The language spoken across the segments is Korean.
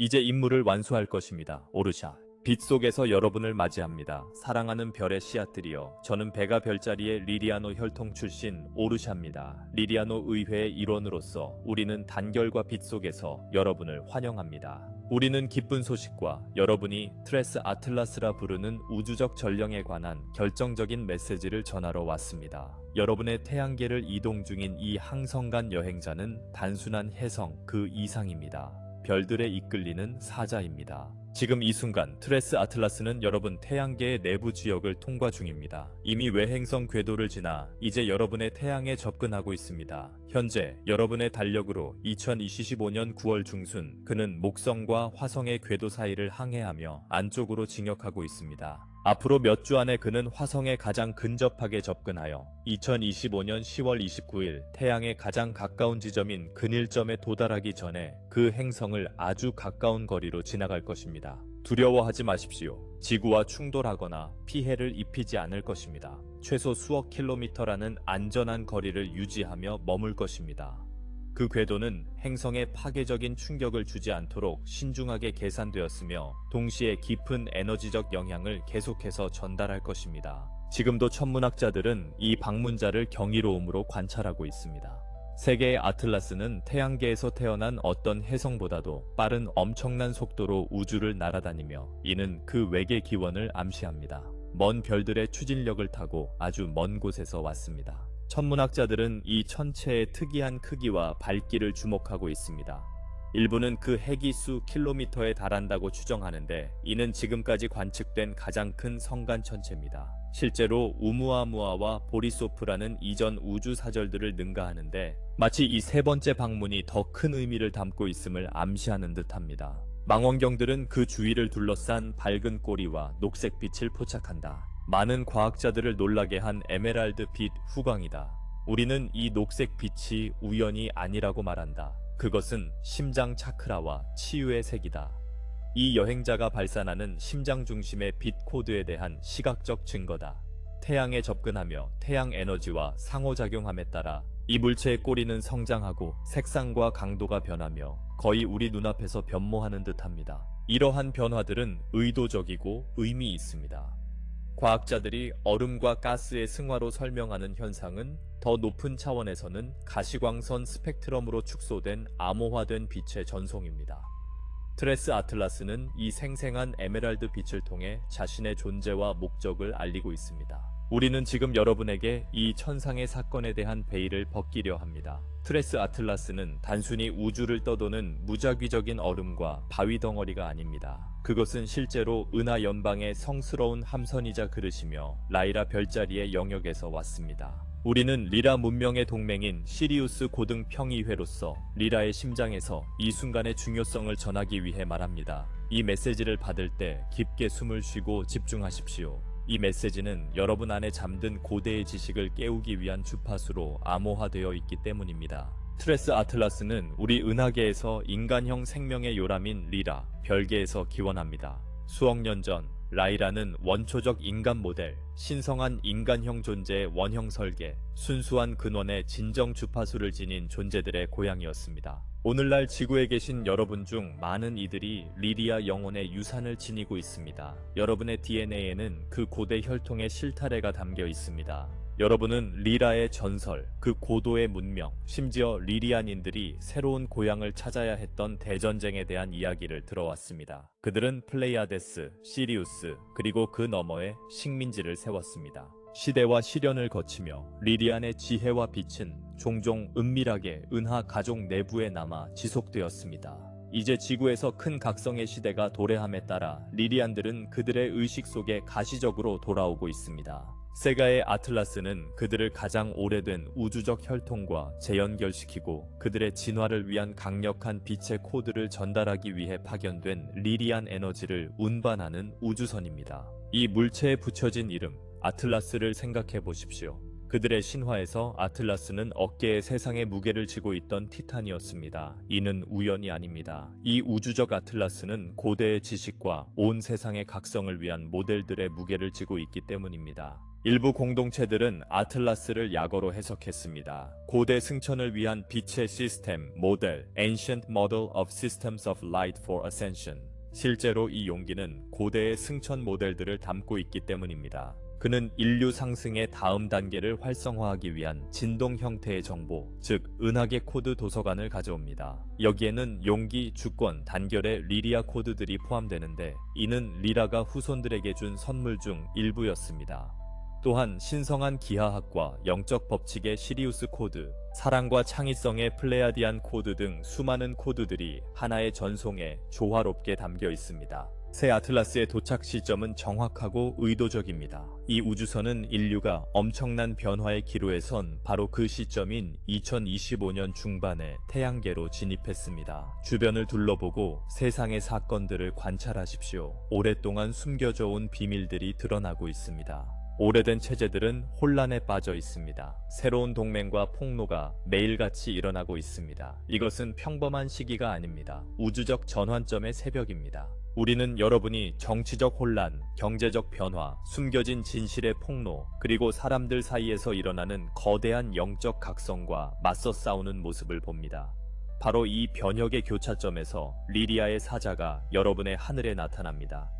이제 임무를 완수할 것입니다. 오르샤. 빛 속에서 여러분을 맞이합니다. 사랑하는 별의 씨앗들이여. 저는 베가 별자리의 리리아노 혈통 출신 오르샤입니다. 리리아노 의회의 일원으로서 우리는 단결과 빛 속에서 여러분을 환영합니다. 우리는 기쁜 소식과 여러분이 트레스 아틀라스라 부르는 우주적 전령에 관한 결정적인 메시지를 전하러 왔습니다. 여러분의 태양계를 이동 중인 이 항성간 여행자는 단순한 혜성 그 이상입니다. 별들에 이끌리는 사자입니다. 지금 이 순간 트레스 아틀라스는 여러분 태양계의 내부 지역을 통과 중입니다. 이미 외행성 궤도를 지나 이제 여러분의 태양에 접근하고 있습니다. 현재 여러분의 달력으로 2025년 9월 중순 그는 목성과 화성의 궤도 사이를 항해하며 안쪽으로 진격하고 있습니다. 앞으로 몇 주 안에 그는 화성에 가장 근접하게 접근하여 2025년 10월 29일 태양에 가장 가까운 지점인 근일점에 도달하기 전에 그 행성을 아주 가까운 거리로 지나갈 것입니다. 두려워하지 마십시오. 지구와 충돌하거나 피해를 입히지 않을 것입니다. 최소 수억 킬로미터라는 안전한 거리를 유지하며 머물 것입니다. 그 궤도는 행성에 파괴적인 충격을 주지 않도록 신중하게 계산되었으며 동시에 깊은 에너지적 영향을 계속해서 전달할 것입니다. 지금도 천문학자들은 이 방문자를 경이로움으로 관찰하고 있습니다. 세계의 아틀라스는 태양계에서 태어난 어떤 혜성보다도 빠른 엄청난 속도로 우주를 날아다니며 이는 그 외계 기원을 암시합니다. 먼 별들의 추진력을 타고 아주 먼 곳에서 왔습니다. 천문학자들은 이 천체의 특이한 크기와 밝기를 주목하고 있습니다. 일부는 그 해기 수 킬로미터에 달한다고 추정하는데 이는 지금까지 관측된 가장 큰 성간 천체입니다. 실제로 우무아무아와 보리소프라는 이전 우주 사절들을 능가하는데 마치 이 세 번째 방문이 더 큰 의미를 담고 있음을 암시하는 듯합니다. 망원경들은 그 주위를 둘러싼 밝은 꼬리와 녹색 빛을 포착한다. 많은 과학자들을 놀라게 한 에메랄드 빛 후광이다. 우리는 이 녹색 빛이 우연이 아니라고 말한다. 그것은 심장 차크라와 치유의 색이다. 이 여행자가 발산하는 심장 중심의 빛 코드에 대한 시각적 증거다. 태양에 접근하며 태양 에너지와 상호작용함에 따라 이 물체의 꼬리는 성장하고 색상과 강도가 변하며 거의 우리 눈앞에서 변모하는 듯합니다. 이러한 변화들은 의도적이고 의미 있습니다. 과학자들이 얼음과 가스의 승화로 설명하는 현상은 더 높은 차원에서는 가시광선 스펙트럼으로 축소된 암호화된 빛의 전송입니다. 트레스 아틀라스는 이 생생한 에메랄드 빛을 통해 자신의 존재와 목적을 알리고 있습니다. 우리는 지금 여러분에게 이 천상의 사건에 대한 베일을 벗기려 합니다. 트레스 아틀라스는 단순히 우주를 떠도는 무작위적인 얼음과 바위 덩어리가 아닙니다. 그것은 실제로 은하 연방의 성스러운 함선이자 그릇이며 라이라 별자리의 영역에서 왔습니다. 우리는 리라 문명의 동맹인 시리우스 고등 평의회로서 리라의 심장에서 이 순간의 중요성을 전하기 위해 말합니다. 이 메시지를 받을 때 깊게 숨을 쉬고 집중하십시오. 이 메시지는 여러분 안에 잠든 고대의 지식을 깨우기 위한 주파수로 암호화되어 있기 때문입니다. 트레스 아틀라스는 우리 은하계에서 인간형 생명의 요람인 리라, 별계에서 기원합니다. 수억 년 전 라이라는 원초적 인간 모델, 신성한 인간형 존재의 원형 설계, 순수한 근원의 진정 주파수를 지닌 존재들의 고향이었습니다. 오늘날 지구에 계신 여러분 중 많은 이들이 리리아 영혼의 유산을 지니고 있습니다. 여러분의 DNA에는 그 고대 혈통의 실타래가 담겨 있습니다. 여러분은 리라의 전설, 그 고도의 문명, 심지어 리리안인들이 새로운 고향을 찾아야 했던 대전쟁에 대한 이야기를 들어왔습니다. 그들은 플레이아데스, 시리우스, 그리고 그 너머에 식민지를 세웠습니다. 시대와 시련을 거치며 리리안의 지혜와 빛은 종종 은밀하게 은하 가족 내부에 남아 지속되었습니다. 이제 지구에서 큰 각성의 시대가 도래함에 따라 리리안들은 그들의 의식 속에 가시적으로 돌아오고 있습니다. 세가의 아틀라스는 그들을 가장 오래된 우주적 혈통과 재연결시키고 그들의 진화를 위한 강력한 빛의 코드를 전달하기 위해 파견된 리리안 에너지를 운반하는 우주선입니다. 이 물체에 붙여진 이름 아틀라스를 생각해 보십시오. 그들의 신화에서 아틀라스는 어깨에 세상의 무게를 지고 있던 티탄이었습니다. 이는 우연이 아닙니다. 이 우주적 아틀라스는 고대의 지식과 온 세상의 각성을 위한 모델들의 무게를 지고 있기 때문입니다. 일부 공동체들은 아틀라스를 약어로 해석했습니다. 고대 승천을 위한 빛의 시스템, 모델, Ancient Model of Systems of Light for Ascension. 실제로 이 용기는 고대의 승천 모델들을 담고 있기 때문입니다. 그는 인류 상승의 다음 단계를 활성화하기 위한 진동 형태의 정보, 즉 은하계 코드 도서관을 가져옵니다. 여기에는 용기, 주권, 단결의 리리아 코드들이 포함되는데 이는 리라가 후손들에게 준 선물 중 일부였습니다. 또한 신성한 기하학과 영적 법칙의 시리우스 코드, 사랑과 창의성의 플레야디안 코드 등 수많은 코드들이 하나의 전송에 조화롭게 담겨 있습니다. 새 아틀라스의 도착 시점은 정확하고 의도적입니다. 이 우주선은 인류가 엄청난 변화의 기로에 선 바로 그 시점인 2025년 중반에 태양계로 진입했습니다. 주변을 둘러보고 세상의 사건들을 관찰하십시오. 오랫동안 숨겨져 온 비밀들이 드러나고 있습니다. 오래된 체제들은 혼란에 빠져 있습니다. 새로운 동맹과 폭로가 매일같이 일어나고 있습니다. 이것은 평범한 시기가 아닙니다. 우주적 전환점의 새벽입니다. 우리는 여러분이 정치적 혼란, 경제적 변화, 숨겨진 진실의 폭로, 그리고 사람들 사이에서 일어나는 거대한 영적 각성과 맞서 싸우는 모습을 봅니다. 바로 이 변혁의 교차점에서 리리아의 사자가 여러분의 하늘에 나타납니다.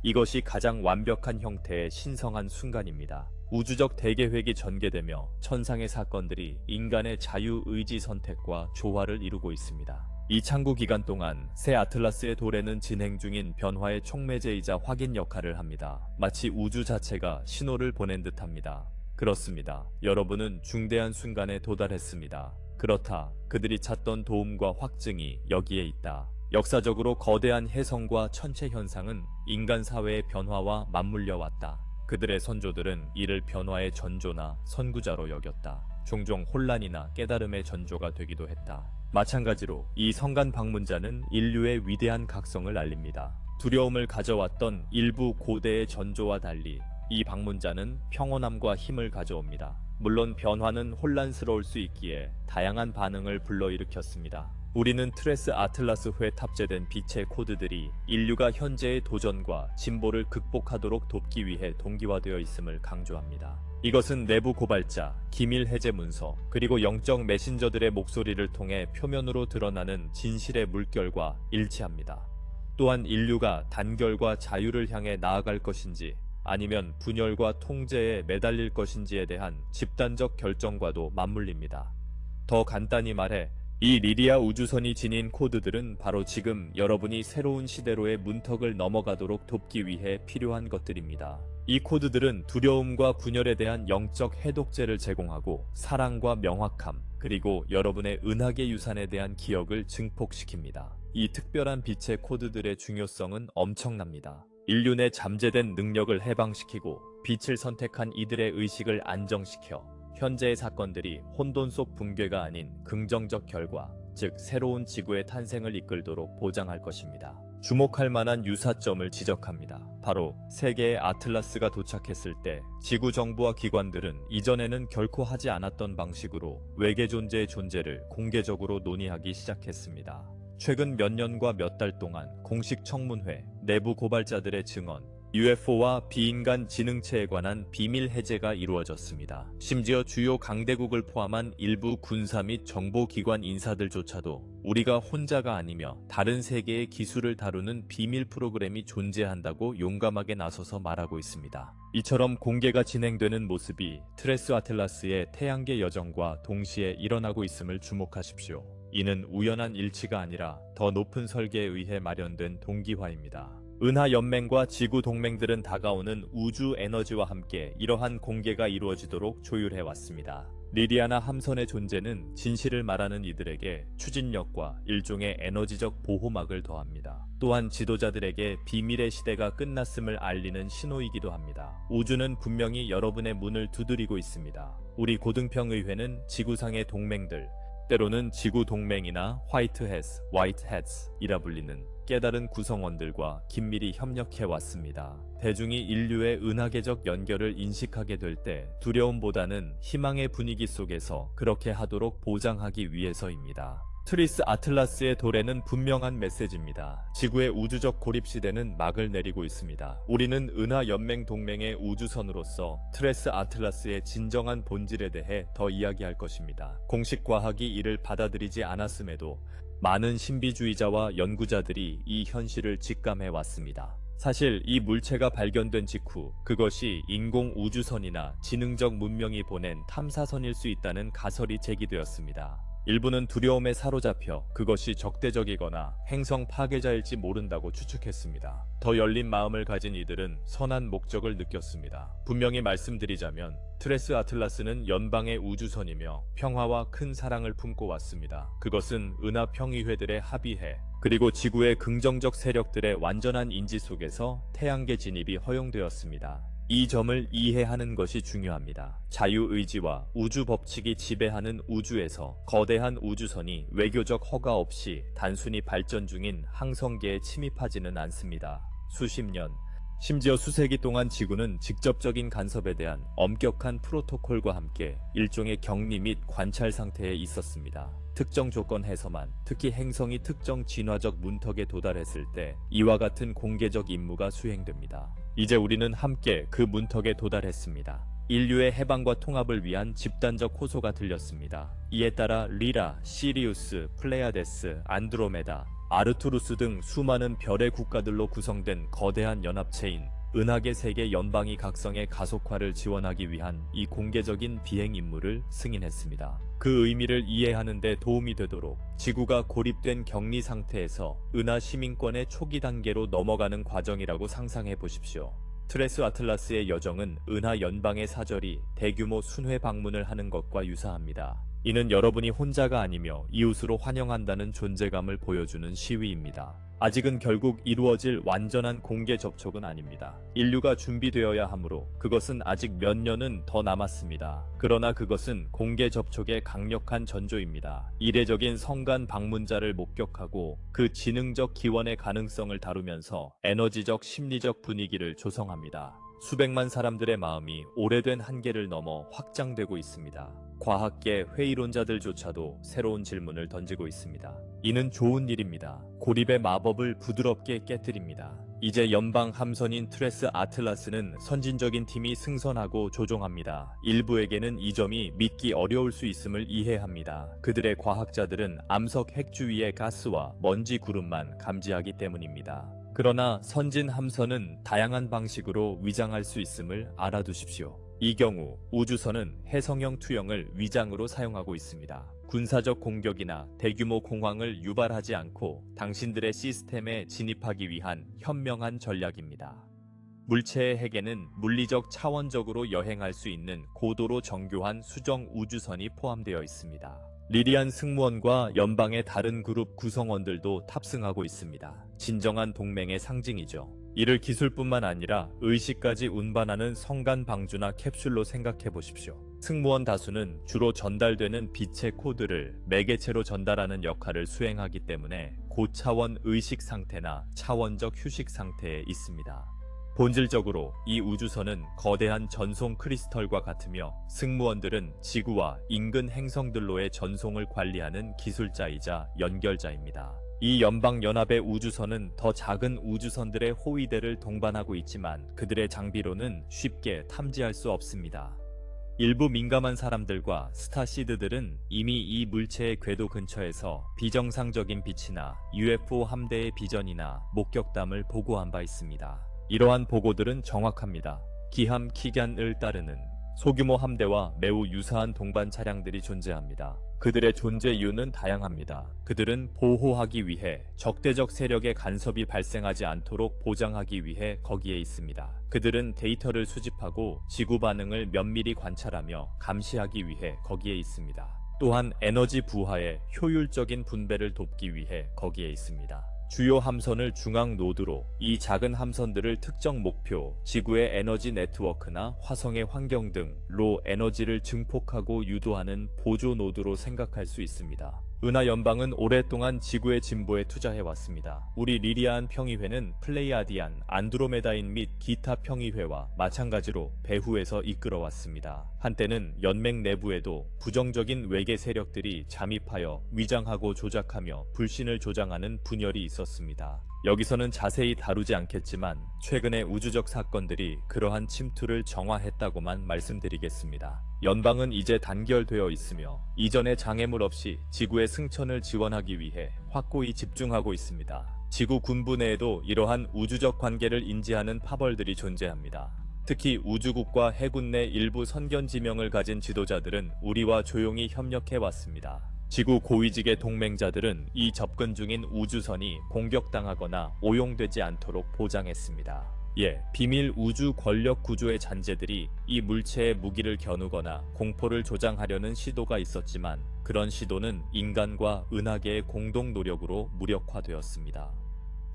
이것이 가장 완벽한 형태의 신성한 순간입니다. 우주적 대계획이 전개되며 천상의 사건들이 인간의 자유의지 선택과 조화를 이루고 있습니다. 이 창구 기간 동안 새 아틀라스의 도래는 진행 중인 변화의 촉매제이자 확인 역할을 합니다. 마치 우주 자체가 신호를 보낸 듯합니다. 그렇습니다. 여러분은 중대한 순간에 도달했습니다. 그렇다. 그들이 찾던 도움과 확증이 여기에 있다. 역사적으로 거대한 혜성과 천체 현상은 인간 사회의 변화와 맞물려 왔다. 그들의 선조들은 이를 변화의 전조나 선구자로 여겼다. 종종 혼란이나 깨달음의 전조가 되기도 했다. 마찬가지로 이 성간 방문자는 인류의 위대한 각성을 알립니다. 두려움을 가져왔던 일부 고대의 전조와 달리 이 방문자는 평온함과 힘을 가져옵니다. 물론 변화는 혼란스러울 수 있기에 다양한 반응을 불러일으켰습니다. 우리는 트레스 아틀라스호에 탑재된 빛의 코드들이 인류가 현재의 도전과 진보를 극복하도록 돕기 위해 동기화되어 있음을 강조합니다. 이것은 내부 고발자, 기밀 해제 문서, 그리고 영적 메신저들의 목소리를 통해 표면으로 드러나는 진실의 물결과 일치합니다. 또한 인류가 단결과 자유를 향해 나아갈 것인지 아니면 분열과 통제에 매달릴 것인지에 대한 집단적 결정과도 맞물립니다. 더 간단히 말해 이 리리아 우주선이 지닌 코드들은 바로 지금 여러분이 새로운 시대로의 문턱을 넘어가도록 돕기 위해 필요한 것들입니다. 이 코드들은 두려움과 분열에 대한 영적 해독제를 제공하고 사랑과 명확함, 그리고 여러분의 은하계 유산에 대한 기억을 증폭시킵니다. 이 특별한 빛의 코드들의 중요성은 엄청납니다. 인류 내 잠재된 능력을 해방시키고 빛을 선택한 이들의 의식을 안정시켜 현재의 사건들이 혼돈 속 붕괴가 아닌 긍정적 결과, 즉 새로운 지구의 탄생을 이끌도록 보장할 것입니다. 주목할 만한 유사점을 지적합니다. 바로 세계의 아틀라스가 도착했을 때 지구 정부와 기관들은 이전에는 결코 하지 않았던 방식으로 외계 존재의 존재를 공개적으로 논의하기 시작했습니다. 최근 몇 년과 몇 달 동안 공식 청문회, 내부 고발자들의 증언, UFO와 비인간 지능체에 관한 비밀 해제가 이루어졌습니다. 심지어 주요 강대국을 포함한 일부 군사 및 정보기관 인사들조차도 우리가 혼자가 아니며 다른 세계의 기술을 다루는 비밀 프로그램이 존재한다고 용감하게 나서서 말하고 있습니다. 이처럼 공개가 진행되는 모습이 트레스 아틀라스의 태양계 여정과 동시에 일어나고 있음을 주목하십시오. 이는 우연한 일치가 아니라 더 높은 설계에 의해 마련된 동기화입니다. 은하연맹과 지구 동맹들은 다가오는 우주 에너지와 함께 이러한 공개가 이루어지도록 조율해왔습니다. 리리아나 함선의 존재는 진실을 말하는 이들에게 추진력과 일종의 에너지적 보호막을 더합니다. 또한 지도자들에게 비밀의 시대가 끝났음을 알리는 신호이기도 합니다. 우주는 분명히 여러분의 문을 두드리고 있습니다. 우리 고등평의회는 지구상의 동맹들, 때로는 지구 동맹이나 화이트햇스, 화이트햇스이라 불리는 깨달은 구성원들과 긴밀히 협력해 왔습니다. 대중이 인류의 은하계적 연결을 인식하게 될 때 두려움보다는 희망의 분위기 속에서 그렇게 하도록 보장하기 위해서입니다. 트리스 아틀라스의 도래는 분명한 메시지입니다. 지구의 우주적 고립 시대는 막을 내리고 있습니다. 우리는 은하 연맹 동맹의 우주선으로서 트레스 아틀라스의 진정한 본질에 대해 더 이야기할 것입니다. 공식 과학이 이를 받아들이지 않았음에도 많은 신비주의자와 연구자들이 이 현실을 직감해 왔습니다. 사실 이 물체가 발견된 직후 그것이 인공 우주선이나 지능적 문명이 보낸 탐사선일 수 있다는 가설이 제기되었습니다. 일부는 두려움에 사로잡혀 그것이 적대적이거나 행성 파괴자일지 모른다고 추측했습니다. 더 열린 마음을 가진 이들은 선한 목적을 느꼈습니다. 분명히 말씀드리자면 트레스 아틀라스는 연방의 우주선이며 평화와 큰 사랑을 품고 왔습니다. 그것은 은하 평의회들의 합의해 그리고 지구의 긍정적 세력들의 완전한 인지 속에서 태양계 진입이 허용되었습니다. 이 점을 이해하는 것이 중요합니다. 자유의지와 우주 법칙이 지배하는 우주에서 거대한 우주선이 외교적 허가 없이 단순히 발전 중인 항성계에 침입하지는 않습니다. 수십 년, 심지어 수세기 동안 지구는 직접적인 간섭에 대한 엄격한 프로토콜과 함께 일종의 격리 및 관찰 상태에 있었습니다. 특정 조건 해서만, 특히 행성이 특정 진화적 문턱에 도달했을 때 이와 같은 공개적 임무가 수행됩니다. 이제 우리는 함께 그 문턱에 도달했습니다. 인류의 해방과 통합을 위한 집단적 호소가 들렸습니다. 이에 따라 리라, 시리우스, 플레야데스, 안드로메다, 아르투루스 등 수많은 별의 국가들로 구성된 거대한 연합체인 은하계 세계 연방이 각성의 가속화를 지원하기 위한 이 공개적인 비행 임무를 승인했습니다. 그 의미를 이해하는 데 도움이 되도록 지구가 고립된 격리 상태에서 은하 시민권의 초기 단계로 넘어가는 과정이라고 상상해 보십시오. 트레스 아틀라스의 여정은 은하 연방의 사절이 대규모 순회 방문을 하는 것과 유사합니다. 이는 여러분이 혼자가 아니며 이웃으로 환영한다는 존재감을 보여주는 시위입니다. 아직은 결국 이루어질 완전한 공개 접촉은 아닙니다. 인류가 준비되어야 하므로 그것은 아직 몇 년은 더 남았습니다. 그러나 그것은 공개 접촉의 강력한 전조입니다. 이례적인 성간 방문자를 목격하고 그 지능적 기원의 가능성을 다루면서 에너지적 심리적 분위기를 조성합니다. 수백만 사람들의 마음이 오래된 한계를 넘어 확장되고 있습니다. 과학계 회의론자들조차도 새로운 질문을 던지고 있습니다. 이는 좋은 일입니다. 고립의 마법을 부드럽게 깨뜨립니다. 이제 연방 함선인 트레스 아틀라스는 선진적인 팀이 승선하고 조종합니다. 일부에게는 이 점이 믿기 어려울 수 있음을 이해합니다. 그들의 과학자들은 암석 핵 주위의 가스와 먼지 구름만 감지하기 때문입니다. 그러나 선진 함선은 다양한 방식으로 위장할 수 있음을 알아두십시오. 이 경우 우주선은 해성형 투영을 위장으로 사용하고 있습니다. 군사적 공격이나 대규모 공황을 유발하지 않고 당신들의 시스템에 진입하기 위한 현명한 전략입니다. 물체의 핵에는 물리적 차원적으로 여행할 수 있는 고도로 정교한 수정 우주선이 포함되어 있습니다. 리리안 승무원과 연방의 다른 그룹 구성원들도 탑승하고 있습니다. 진정한 동맹의 상징이죠. 이를 기술뿐만 아니라 의식까지 운반하는 성간 방주나 캡슐로 생각해 보십시오. 승무원 다수는 주로 전달되는 빛의 코드를 매개체로 전달하는 역할을 수행하기 때문에 고차원 의식 상태나 차원적 휴식 상태에 있습니다. 본질적으로 이 우주선은 거대한 전송 크리스털과 같으며 승무원들은 지구와 인근 행성들로의 전송을 관리하는 기술자이자 연결자입니다. 이 연방연합의 우주선은 더 작은 우주선들의 호위대를 동반하고 있지만 그들의 장비로는 쉽게 탐지할 수 없습니다. 일부 민감한 사람들과 스타시드들은 이미 이 물체의 궤도 근처에서 비정상적인 빛이나 UFO 함대의 비전이나 목격담을 보고한 바 있습니다. 이러한 보고들은 정확합니다. 기함 키간을 따르는 소규모 함대와 매우 유사한 동반 차량들이 존재합니다. 그들의 존재 이유는 다양합니다. 그들은 보호하기 위해 적대적 세력의 간섭이 발생하지 않도록 보장하기 위해 거기에 있습니다. 그들은 데이터를 수집하고 지구 반응을 면밀히 관찰하며 감시하기 위해 거기에 있습니다. 또한 에너지 부하의 효율적인 분배를 돕기 위해 거기에 있습니다. 주요 함선을 중앙 노드로 이 작은 함선들을 특정 목표, 지구의 에너지 네트워크나 화성의 환경 등로 에너지를 증폭하고 유도하는 보조 노드로 생각할 수 있습니다. 은하 연방은 오랫동안 지구의 진보에 투자해왔습니다. 우리 리리안 평의회는 플레이아디안, 안드로메다인 및 기타 평의회와 마찬가지로 배후에서 이끌어왔습니다. 한때는 연맹 내부에도 부정적인 외계 세력들이 잠입하여 위장하고 조작하며 불신을 조장하는 분열이 있었습니다. 여기서는 자세히 다루지 않겠지만 최근의 우주적 사건들이 그러한 침투를 정화했다고만 말씀드리겠습니다. 연방은 이제 단결되어 있으며 이전의 장애물 없이 지구의 승천을 지원하기 위해 확고히 집중하고 있습니다. 지구 군부 내에도 이러한 우주적 관계를 인지하는 파벌들이 존재합니다. 특히 우주국과 해군 내 일부 선견 지명을 가진 지도자들은 우리와 조용히 협력해왔습니다. 지구 고위직의 동맹자들은 이 접근 중인 우주선이 공격당하거나 오용되지 않도록 보장했습니다. 비밀 우주 권력 구조의 잔재들이 이 물체의 무기를 겨누거나 공포를 조장하려는 시도가 있었지만 그런 시도는 인간과 은하계의 공동 노력으로 무력화되었습니다.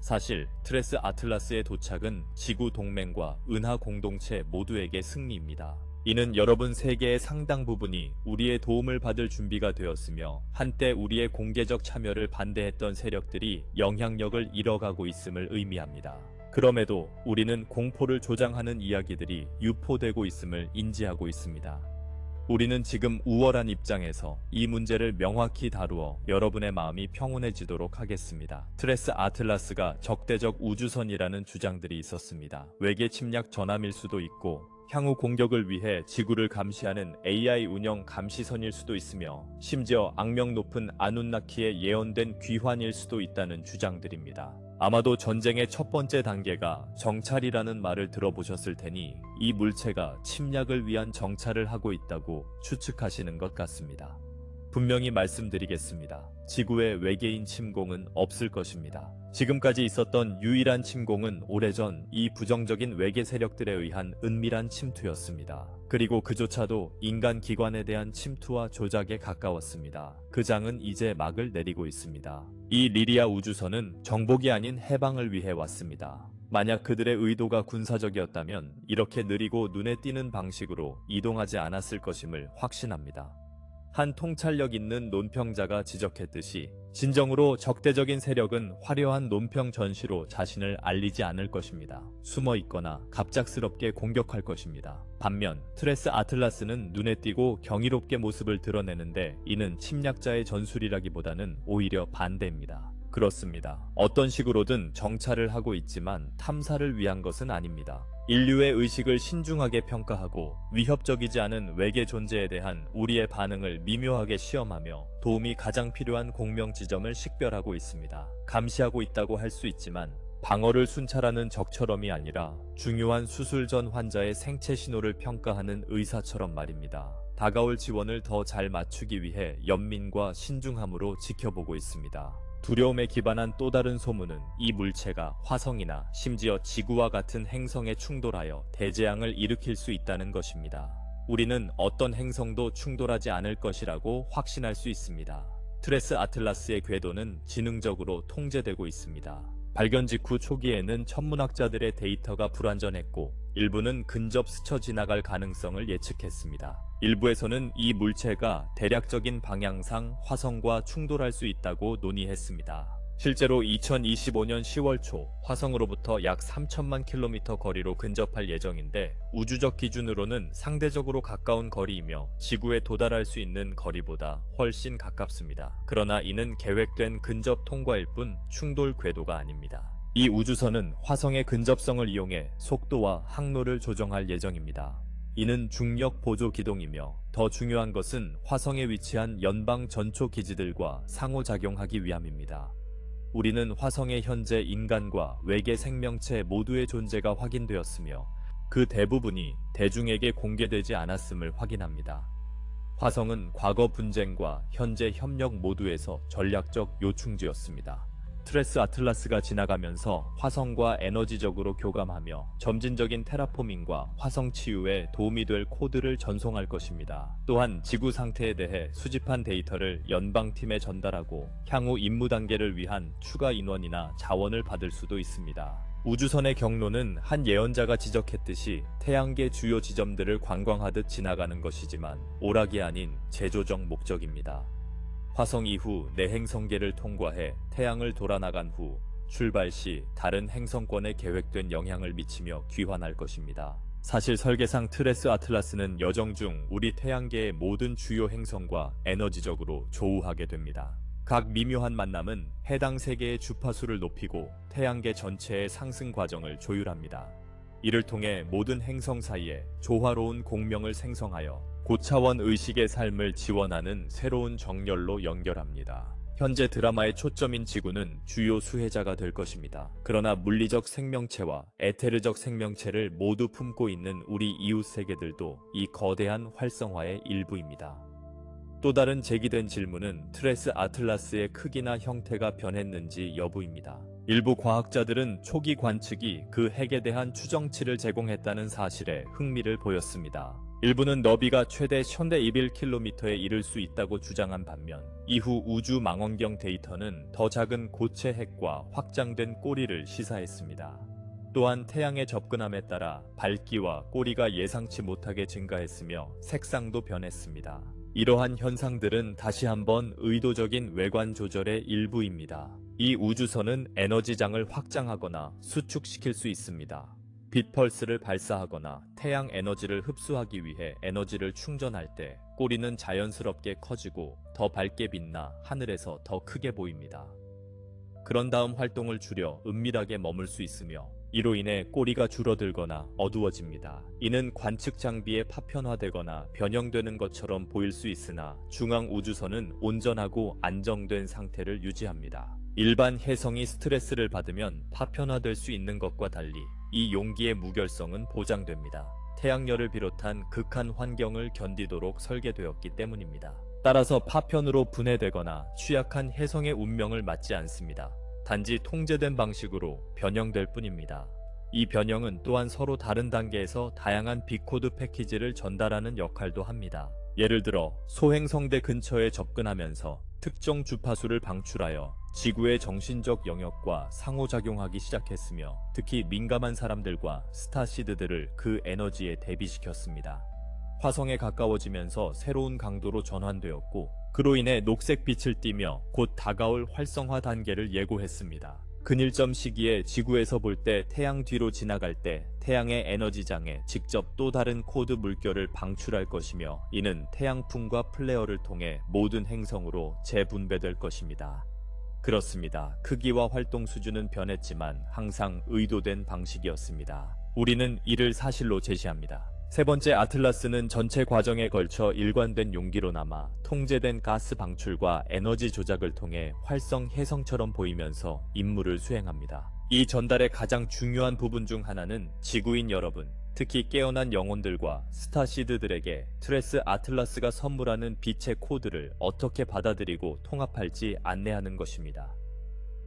사실 트레스 아틀라스의 도착은 지구 동맹과 은하 공동체 모두에게 승리입니다. 이는 여러분 세계의 상당 부분이 우리의 도움을 받을 준비가 되었으며 한때 우리의 공개적 참여를 반대했던 세력들이 영향력을 잃어가고 있음을 의미합니다. 그럼에도 우리는 공포를 조장하는 이야기들이 유포되고 있음을 인지하고 있습니다. 우리는 지금 우월한 입장에서 이 문제를 명확히 다루어 여러분의 마음이 평온해지도록 하겠습니다. 트레스 아틀라스가 적대적 우주선이라는 주장들이 있었습니다. 외계 침략 전함일 수도 있고 향후 공격을 위해 지구를 감시하는 AI 운영 감시선일 수도 있으며 심지어 악명 높은 아누나키의 예언된 귀환일 수도 있다는 주장들입니다. 아마도 전쟁의 첫 번째 단계가 정찰이라는 말을 들어보셨을 테니 이 물체가 침략을 위한 정찰을 하고 있다고 추측하시는 것 같습니다. 분명히 말씀드리겠습니다. 지구의 외계인 침공은 없을 것입니다. 지금까지 있었던 유일한 침공은 오래전 이 부정적인 외계 세력들에 의한 은밀한 침투였습니다. 그리고 그조차도 인간 기관에 대한 침투와 조작에 가까웠습니다. 그 장은 이제 막을 내리고 있습니다. 이 리리아 우주선은 정복이 아닌 해방을 위해 왔습니다. 만약 그들의 의도가 군사적이었다면 이렇게 느리고 눈에 띄는 방식으로 이동하지 않았을 것임을 확신합니다. 한 통찰력 있는 논평자가 지적했듯이 진정으로 적대적인 세력은 화려한 논평 전시로 자신을 알리지 않을 것입니다. 숨어 있거나 갑작스럽게 공격할 것입니다. 반면 트레스 아틀라스는 눈에 띄고 경이롭게 모습을 드러내는데 이는 침략자의 전술이라기보다는 오히려 반대입니다. 그렇습니다. 어떤 식으로든 정찰을 하고 있지만 탐사를 위한 것은 아닙니다. 인류의 의식을 신중하게 평가하고 위협적이지 않은 외계 존재에 대한 우리의 반응을 미묘하게 시험하며 도움이 가장 필요한 공명 지점을 식별하고 있습니다. 감시하고 있다고 할 수 있지만 방어를 순찰하는 적처럼이 아니라 중요한 수술 전 환자의 생체 신호를 평가하는 의사처럼 말입니다. 다가올 지원을 더 잘 맞추기 위해 연민과 신중함으로 지켜보고 있습니다. 두려움에 기반한 또 다른 소문은 이 물체가 화성이나 심지어 지구와 같은 행성에 충돌하여 대재앙을 일으킬 수 있다는 것입니다. 우리는 어떤 행성도 충돌하지 않을 것이라고 확신할 수 있습니다. 트레스 아틀라스의 궤도는 지능적으로 통제되고 있습니다. 발견 직후 초기에는 천문학자들의 데이터가 불완전했고 일부는 근접 스쳐 지나갈 가능성을 예측했습니다. 일부에서는 이 물체가 대략적인 방향상 화성과 충돌할 수 있다고 논의했습니다. 실제로 2025년 10월 초 화성으로부터 약 3천만 킬로미터 거리로 근접할 예정인데 우주적 기준으로는 상대적으로 가까운 거리이며 지구에 도달할 수 있는 거리보다 훨씬 가깝습니다. 그러나 이는 계획된 근접 통과일 뿐 충돌 궤도가 아닙니다. 이 우주선은 화성의 근접성을 이용해 속도와 항로를 조정할 예정입니다. 이는 중력 보조 기동이며 더 중요한 것은 화성에 위치한 연방 전초 기지들과 상호작용하기 위함입니다. 우리는 화성에 현재 인간과 외계 생명체 모두의 존재가 확인되었으며 그 대부분이 대중에게 공개되지 않았음을 확인합니다. 화성은 과거 분쟁과 현재 협력 모두에서 전략적 요충지였습니다. 트레스 아틀라스가 지나가면서 화성과 에너지적으로 교감하며 점진적인 테라포밍과 화성 치유에 도움이 될 코드를 전송할 것입니다. 또한 지구 상태에 대해 수집한 데이터를 연방팀에 전달하고 향후 임무 단계를 위한 추가 인원이나 자원을 받을 수도 있습니다. 우주선의 경로는 한 예언자가 지적했듯이 태양계 주요 지점들을 관광하듯 지나가는 것이지만 오락이 아닌 제조적 목적입니다. 화성 이후 네 행성계를 통과해 태양을 돌아 나간 후 출발 시 다른 행성권에 계획된 영향을 미치며 귀환할 것입니다. 사실 설계상 트레스 아틀라스는 여정 중 우리 태양계의 모든 주요 행성과 에너지적으로 조우하게 됩니다. 각 미묘한 만남은 해당 세계의 주파수를 높이고 태양계 전체의 상승 과정을 조율합니다. 이를 통해 모든 행성 사이에 조화로운 공명을 생성하여 고차원 의식의 삶을 지원하는 새로운 정렬로 연결합니다. 현재 드라마의 초점인 지구는 주요 수혜자가 될 것입니다. 그러나 물리적 생명체와 에테르적 생명체를 모두 품고 있는 우리 이웃 세계들도 이 거대한 활성화의 일부입니다. 또 다른 제기된 질문은 트레스 아틀라스의 크기나 형태가 변했는지 여부입니다. 일부 과학자들은 초기 관측이 그 핵에 대한 추정치를 제공했다는 사실에 흥미를 보였습니다. 일부는 너비가 최대 1021km에 이를 수 있다고 주장한 반면 이후 우주 망원경 데이터는 더 작은 고체 핵과 확장된 꼬리를 시사했습니다. 또한 태양에 접근함에 따라 밝기와 꼬리가 예상치 못하게 증가했으며 색상도 변했습니다. 이러한 현상들은 다시 한번 의도적인 외관 조절의 일부입니다. 이 우주선은 에너지장을 확장하거나 수축시킬 수 있습니다. 빛 펄스를 발사하거나 태양 에너지를 흡수하기 위해 에너지를 충전할 때 꼬리는 자연스럽게 커지고 더 밝게 빛나 하늘에서 더 크게 보입니다. 그런 다음 활동을 줄여 은밀하게 머물 수 있으며 이로 인해 꼬리가 줄어들거나 어두워집니다. 이는 관측 장비에 파편화되거나 변형되는 것처럼 보일 수 있으나 중앙 우주선은 온전하고 안정된 상태를 유지합니다. 일반 혜성이 스트레스를 받으면 파편화될 수 있는 것과 달리 이 용기의 무결성은 보장됩니다. 태양열을 비롯한 극한 환경을 견디도록 설계되었기 때문입니다. 따라서 파편으로 분해되거나 취약한 혜성의 운명을 맞지 않습니다. 단지 통제된 방식으로 변형될 뿐입니다. 이 변형은 또한 서로 다른 단계에서 다양한 비코드 패키지를 전달하는 역할도 합니다. 예를 들어 소행성대 근처에 접근하면서 특정 주파수를 방출하여 지구의 정신적 영역과 상호작용하기 시작했으며 특히 민감한 사람들과 스타시드들을 그 에너지에 대비시켰습니다. 화성에 가까워지면서 새로운 강도로 전환되었고 그로 인해 녹색 빛을 띠며 곧 다가올 활성화 단계를 예고했습니다. 근일점 시기에 지구에서 볼 때 태양 뒤로 지나갈 때 태양의 에너지장에 직접 또 다른 코드 물결을 방출할 것이며 이는 태양풍과 플레어를 통해 모든 행성으로 재분배될 것입니다. 그렇습니다. 크기와 활동 수준은 변했지만 항상 의도된 방식이었습니다. 우리는 이를 사실로 제시합니다. 세 번째, 아틀라스는 전체 과정에 걸쳐 일관된 용기로 남아 통제된 가스 방출과 에너지 조작을 통해 활성 혜성처럼 보이면서 임무를 수행합니다. 이 전달의 가장 중요한 부분 중 하나는 지구인 여러분, 특히 깨어난 영혼들과 스타시드들에게 트레스 아틀라스가 선물하는 빛의 코드를 어떻게 받아들이고 통합할지 안내하는 것입니다.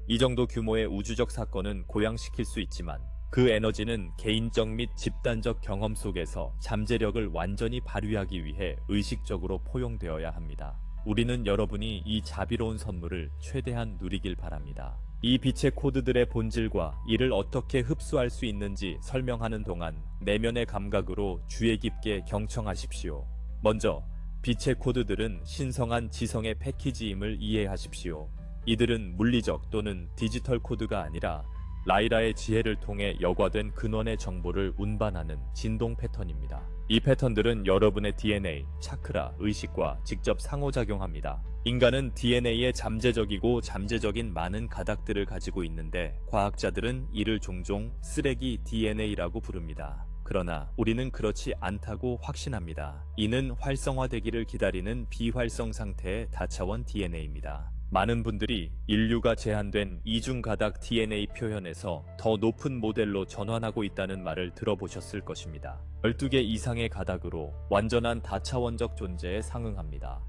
이 정도 규모의 우주적 사건은 고양시킬 수 있지만 그 에너지는 개인적 및 집단적 경험 속에서 잠재력을 완전히 발휘하기 위해 의식적으로 포용되어야 합니다. 우리는 여러분이 이 자비로운 선물을 최대한 누리길 바랍니다. 이 빛의 코드들의 본질과 이를 어떻게 흡수할 수 있는지 설명하는 동안 내면의 감각으로 주의 깊게 경청하십시오. 먼저, 빛의 코드들은 신성한 지성의 패키지임을 이해하십시오. 이들은 물리적 또는 디지털 코드가 아니라 라이라의 지혜를 통해 여과된 근원의 정보를 운반하는 진동 패턴입니다. 이 패턴들은 여러분의 DNA, 차크라, 의식과 직접 상호작용합니다. 인간은 DNA에 잠재적이고 잠재적인 많은 가닥들을 가지고 있는데 과학자들은 이를 종종 쓰레기 DNA라고 부릅니다. 그러나 우리는 그렇지 않다고 확신합니다. 이는 활성화되기를 기다리는 비활성 상태의 다차원 DNA입니다. 많은 분들이 인류가 제한된 이중가닥 DNA 표현에서 더 높은 모델로 전환하고 있다는 말을 들어보셨을 것입니다. 12개 이상의 가닥으로 완전한 다차원적 존재에 상응합니다.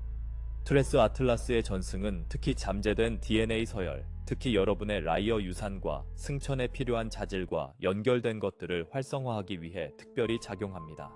트레스 아틀라스의 전승은 특히 잠재된 DNA 서열, 특히 여러분의 라이어 유산과 승천에 필요한 자질과 연결된 것들을 활성화하기 위해 특별히 작용합니다.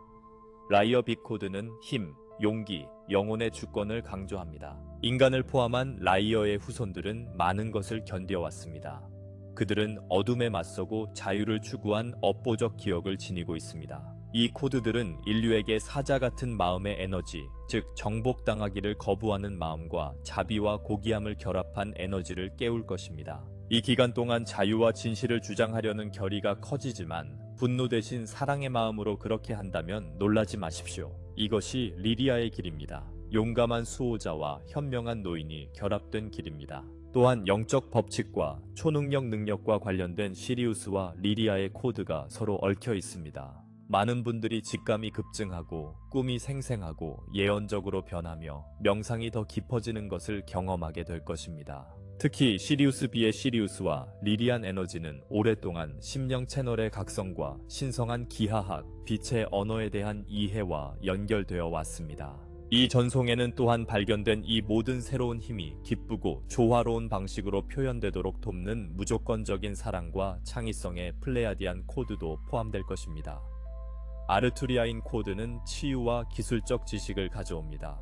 라이어 빛 코드는 힘, 용기, 영혼의 주권을 강조합니다. 인간을 포함한 라이어의 후손들은 많은 것을 견뎌왔습니다. 그들은 어둠에 맞서고 자유를 추구한 업보적 기억을 지니고 있습니다. 이 코드들은 인류에게 사자 같은 마음의 에너지, 즉 정복당하기를 거부하는 마음과 자비와 고귀함을 결합한 에너지를 깨울 것입니다. 이 기간 동안 자유와 진실을 주장하려는 결의가 커지지만 분노 대신 사랑의 마음으로 그렇게 한다면 놀라지 마십시오. 이것이 리리아의 길입니다. 용감한 수호자와 현명한 노인이 결합된 길입니다. 또한 영적 법칙과 초능력 능력과 관련된 시리우스와 리리아의 코드가 서로 얽혀 있습니다. 많은 분들이 직감이 급증하고 꿈이 생생하고 예언적으로 변하며 명상이 더 깊어지는 것을 경험하게 될 것입니다. 특히 시리우스 B의 시리우스와 리리안 에너지는 오랫동안 심령 채널의 각성과 신성한 기하학, 빛의 언어에 대한 이해와 연결되어 왔습니다. 이 전송에는 또한 발견된 이 모든 새로운 힘이 기쁘고 조화로운 방식으로 표현되도록 돕는 무조건적인 사랑과 창의성의 플레야디안 코드도 포함될 것입니다. 아르투리아인 코드는 치유와 기술적 지식을 가져옵니다.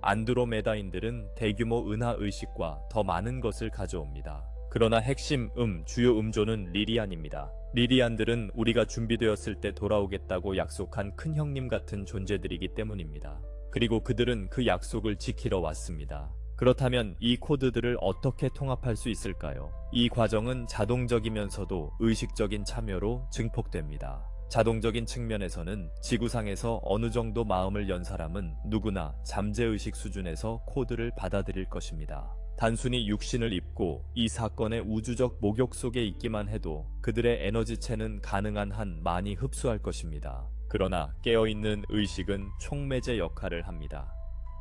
안드로메다인들은 대규모 은하 의식과 더 많은 것을 가져옵니다. 그러나 핵심 주요 음조는 리리안입니다. 리리안들은 우리가 준비되었을 때 돌아오겠다고 약속한 큰 형님 같은 존재들이기 때문입니다. 그리고 그들은 그 약속을 지키러 왔습니다. 그렇다면 이 코드들을 어떻게 통합할 수 있을까요? 이 과정은 자동적이면서도 의식적인 참여로 증폭됩니다. 자동적인 측면에서는 지구상에서 어느 정도 마음을 연 사람은 누구나 잠재의식 수준에서 코드를 받아들일 것입니다. 단순히 육신을 입고 이 사건의 우주적 목욕 속에 있기만 해도 그들의 에너지체는 가능한 한 많이 흡수할 것입니다. 그러나 깨어있는 의식은 촉매제 역할을 합니다.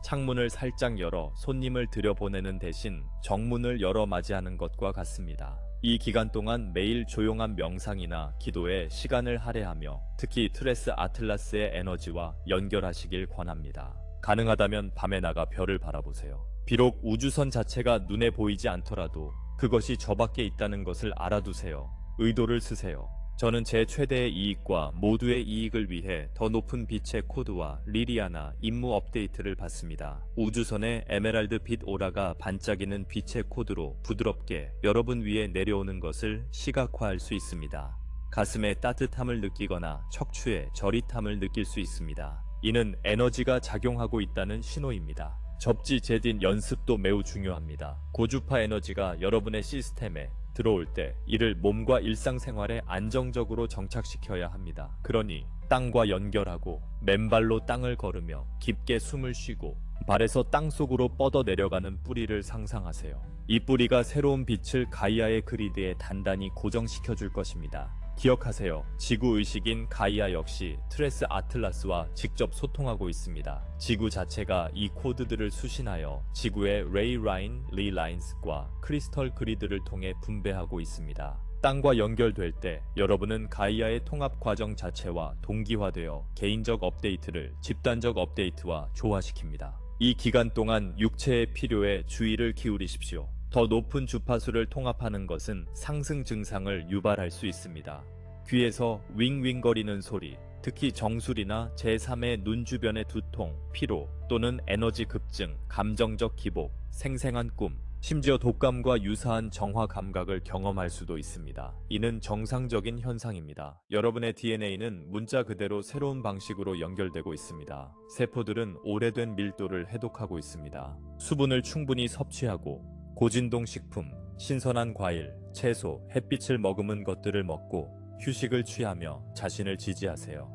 창문을 살짝 열어 손님을 들여보내는 대신 정문을 열어 맞이하는 것과 같습니다. 이 기간 동안 매일 조용한 명상이나 기도에 시간을 할애하며 특히 트레스 아틀라스의 에너지와 연결하시길 권합니다. 가능하다면 밤에 나가 별을 바라보세요. 비록 우주선 자체가 눈에 보이지 않더라도 그것이 저 밖에 있다는 것을 알아두세요. 의도를 쓰세요. 저는 제 최대의 이익과 모두의 이익을 위해 더 높은 빛의 코드와 리리아나 임무 업데이트를 받습니다. 우주선의 에메랄드 빛 오라가 반짝이는 빛의 코드로 부드럽게 여러분 위에 내려오는 것을 시각화할 수 있습니다. 가슴에 따뜻함을 느끼거나 척추에 저릿함을 느낄 수 있습니다. 이는 에너지가 작용하고 있다는 신호입니다. 접지 제딘 연습도 매우 중요합니다. 고주파 에너지가 여러분의 시스템에 들어올 때 이를 몸과 일상생활에 안정적으로 정착시켜야 합니다. 그러니 땅과 연결하고 맨발로 땅을 걸으며 깊게 숨을 쉬고 발에서 땅속으로 뻗어 내려가는 뿌리를 상상하세요. 이 뿌리가 새로운 빛을 가이아의 그리드에 단단히 고정시켜 줄 것입니다. 기억하세요. 지구의식인 가이아 역시 트레스 아틀라스와 직접 소통하고 있습니다. 지구 자체가 이 코드들을 수신하여 지구의 레이 라인, 리 라인스과 크리스털 그리드를 통해 분배하고 있습니다. 땅과 연결될 때 여러분은 가이아의 통합 과정 자체와 동기화되어 개인적 업데이트를 집단적 업데이트와 조화시킵니다. 이 기간 동안 육체의 필요에 주의를 기울이십시오. 더 높은 주파수를 통합하는 것은 상승 증상을 유발할 수 있습니다. 귀에서 윙윙거리는 소리, 특히 정수리나 제3의 눈 주변의 두통, 피로 또는 에너지 급증, 감정적 기복, 생생한 꿈, 심지어 독감과 유사한 정화 감각을 경험할 수도 있습니다. 이는 정상적인 현상입니다. 여러분의 DNA는 문자 그대로 새로운 방식으로 연결되고 있습니다. 세포들은 오래된 밀도를 해독하고 있습니다. 수분을 충분히 섭취하고 고진동 식품, 신선한 과일, 채소, 햇빛을 머금은 것들을 먹고 휴식을 취하며 자신을 지지하세요.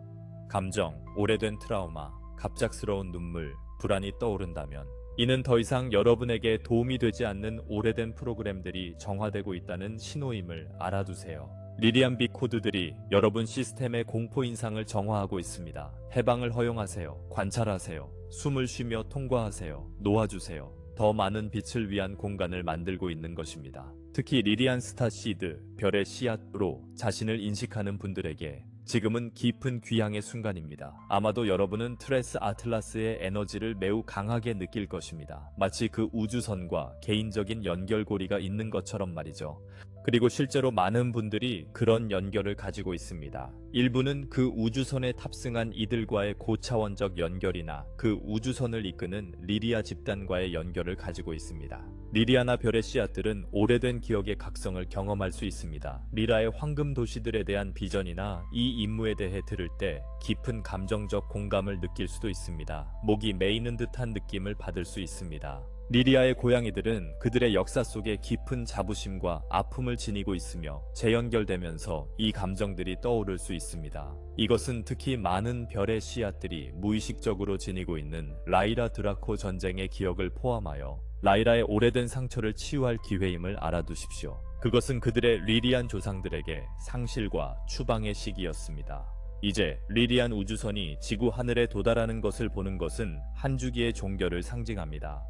감정, 오래된 트라우마, 갑작스러운 눈물, 불안이 떠오른다면 이는 더 이상 여러분에게 도움이 되지 않는 오래된 프로그램들이 정화되고 있다는 신호임을 알아두세요. 리리안 B 코드들이 여러분 시스템의 공포 인상을 정화하고 있습니다. 해방을 허용하세요. 관찰하세요. 숨을 쉬며 통과하세요. 놓아주세요. 더 많은 빛을 위한 공간을 만들고 있는 것입니다. 특히 리리안 스타 시드, 별의 씨앗으로 자신을 인식하는 분들에게 지금은 깊은 귀향의 순간입니다. 아마도 여러분은 트레스 아틀라스의 에너지를 매우 강하게 느낄 것입니다. 마치 그 우주선과 개인적인 연결고리가 있는 것처럼 말이죠. 그리고 실제로 많은 분들이 그런 연결을 가지고 있습니다. 일부는 그 우주선에 탑승한 이들과의 고차원적 연결이나 그 우주선을 이끄는 리리아 집단과의 연결을 가지고 있습니다. 리리아나 별의 씨앗들은 오래된 기억의 각성을 경험할 수 있습니다. 리라의 황금 도시들에 대한 비전이나 이 임무에 대해 들을 때 깊은 감정적 공감을 느낄 수도 있습니다. 목이 메이는 듯한 느낌을 받을 수 있습니다. 리리아의 고양이들은 그들의 역사 속에 깊은 자부심과 아픔을 지니고 있으며 재연결되면서 이 감정들이 떠오를 수 있습니다. 이것은 특히 많은 별의 씨앗들이 무의식적으로 지니고 있는 라이라 드라코 전쟁의 기억을 포함하여 라이라의 오래된 상처를 치유할 기회임을 알아두십시오. 그것은 그들의 리리안 조상들에게 상실과 추방의 시기였습니다. 이제 리리안 우주선이 지구 하늘에 도달하는 것을 보는 것은 한 주기의 종결을 상징합니다.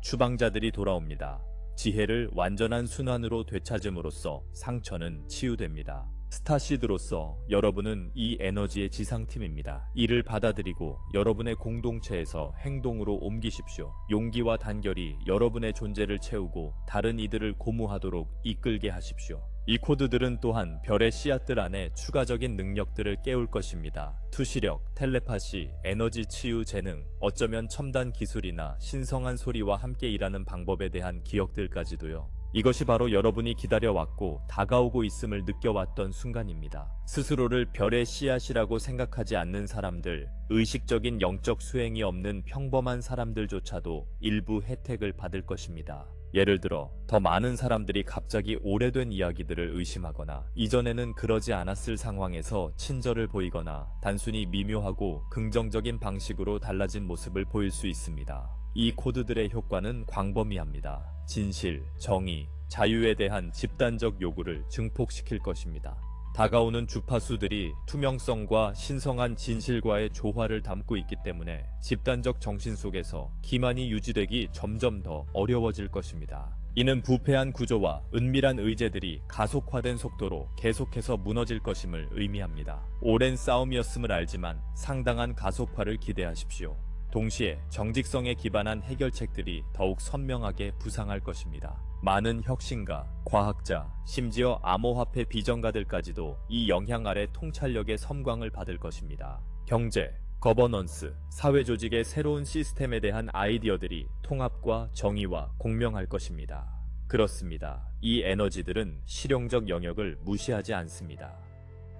추방자들이 돌아옵니다. 지혜를 완전한 순환으로 되찾음으로써 상처는 치유됩니다. 스타시드로서 여러분은 이 에너지의 지상팀입니다. 이를 받아들이고 여러분의 공동체에서 행동으로 옮기십시오. 용기와 단결이 여러분의 존재를 채우고 다른 이들을 고무하도록 이끌게 하십시오. 이 코드들은 또한 별의 씨앗들 안에 추가적인 능력들을 깨울 것입니다. 투시력, 텔레파시, 에너지 치유 재능, 어쩌면 첨단 기술이나 신성한 소리와 함께 일하는 방법에 대한 기억들까지도요. 이것이 바로 여러분이 기다려왔고 다가오고 있음을 느껴왔던 순간입니다. 스스로를 별의 씨앗이라고 생각하지 않는 사람들, 의식적인 영적 수행이 없는 평범한 사람들조차도 일부 혜택을 받을 것입니다. 예를 들어 더 많은 사람들이 갑자기 오래된 이야기들을 의심하거나 이전에는 그러지 않았을 상황에서 친절을 보이거나 단순히 미묘하고 긍정적인 방식으로 달라진 모습을 보일 수 있습니다. 이 코드들의 효과는 광범위합니다. 진실, 정의, 자유에 대한 집단적 요구를 증폭시킬 것입니다. 다가오는 주파수들이 투명성과 신성한 진실과의 조화를 담고 있기 때문에 집단적 정신 속에서 기만이 유지되기 점점 더 어려워질 것입니다. 이는 부패한 구조와 은밀한 의제들이 가속화된 속도로 계속해서 무너질 것임을 의미합니다. 오랜 싸움이었음을 알지만 상당한 가속화를 기대하십시오. 동시에 정직성에 기반한 해결책들이 더욱 선명하게 부상할 것입니다. 많은 혁신가, 과학자, 심지어 암호화폐 비전가들까지도 이 영향 아래 통찰력의 섬광을 받을 것입니다. 경제, 거버넌스, 사회조직의 새로운 시스템에 대한 아이디어들이 통합과 정의와 공명할 것입니다. 그렇습니다. 이 에너지들은 실용적 영역을 무시하지 않습니다.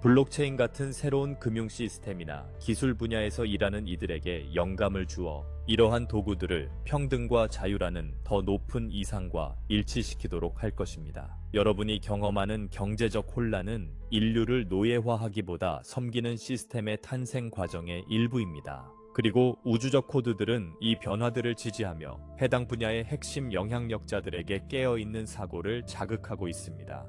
블록체인 같은 새로운 금융 시스템이나 기술 분야에서 일하는 이들에게 영감을 주어 이러한 도구들을 평등과 자유라는 더 높은 이상과 일치시키도록 할 것입니다. 여러분이 경험하는 경제적 혼란은 인류를 노예화하기보다 섬기는 시스템의 탄생 과정의 일부입니다. 그리고 우주적 코드들은 이 변화들을 지지하며 해당 분야의 핵심 영향력자들에게 깨어있는 사고를 자극하고 있습니다.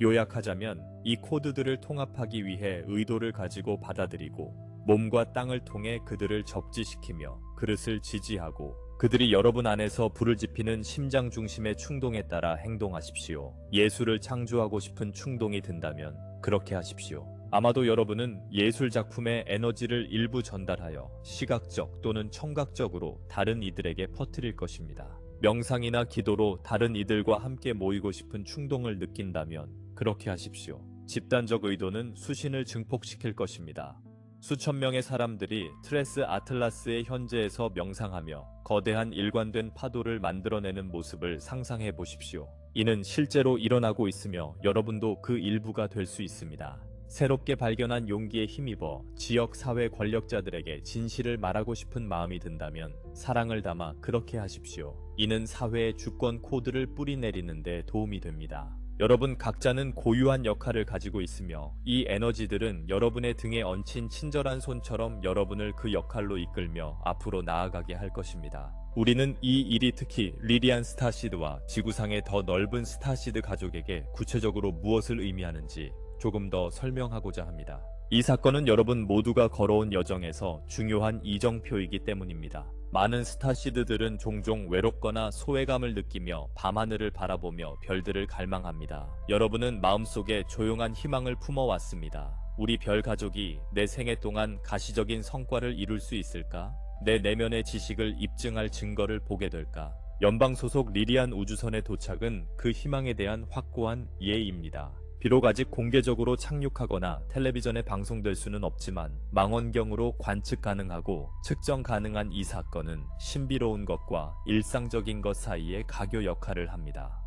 요약하자면 이 코드들을 통합하기 위해 의도를 가지고 받아들이고 몸과 땅을 통해 그들을 적지시키며 그릇을 지지하고 그들이 여러분 안에서 불을 지피는 심장 중심의 충동에 따라 행동하십시오. 예술을 창조하고 싶은 충동이 든다면 그렇게 하십시오. 아마도 여러분은 예술 작품의 에너지를 일부 전달하여 시각적 또는 청각적으로 다른 이들에게 퍼뜨릴 것입니다. 명상이나 기도로 다른 이들과 함께 모이고 싶은 충동을 느낀다면 그렇게 하십시오. 집단적 의도는 수신을 증폭시킬 것입니다. 수천 명의 사람들이 트레스 아틀라스의 현재에서 명상하며 거대한 일관된 파도를 만들어내는 모습을 상상해 보십시오. 이는 실제로 일어나고 있으며 여러분도 그 일부가 될 수 있습니다. 새롭게 발견한 용기에 힘입어 지역 사회 권력자들에게 진실을 말하고 싶은 마음이 든다면 사랑을 담아 그렇게 하십시오. 이는 사회의 주권 코드를 뿌리내리는 데 도움이 됩니다. 여러분 각자는 고유한 역할을 가지고 있으며 이 에너지들은 여러분의 등에 얹힌 친절한 손처럼 여러분을 그 역할로 이끌며 앞으로 나아가게 할 것입니다. 우리는 이 일이 특히 리리안 스타시드와 지구상의 더 넓은 스타시드 가족에게 구체적으로 무엇을 의미하는지 조금 더 설명하고자 합니다. 이 사건은 여러분 모두가 걸어온 여정에서 중요한 이정표이기 때문입니다. 많은 스타시드들은 종종 외롭거나 소외감을 느끼며 밤하늘을 바라보며 별들을 갈망합니다. 여러분은 마음속에 조용한 희망을 품어왔습니다. 우리 별 가족이 내 생애 동안 가시적인 성과를 이룰 수 있을까? 내 내면의 지식을 입증할 증거를 보게 될까? 연방 소속 리리안 우주선의 도착은 그 희망에 대한 확고한 예입니다. 비록 아직 공개적으로 착륙하거나 텔레비전에 방송될 수는 없지만 망원경으로 관측 가능하고 측정 가능한 이 사건은 신비로운 것과 일상적인 것 사이의 가교 역할을 합니다.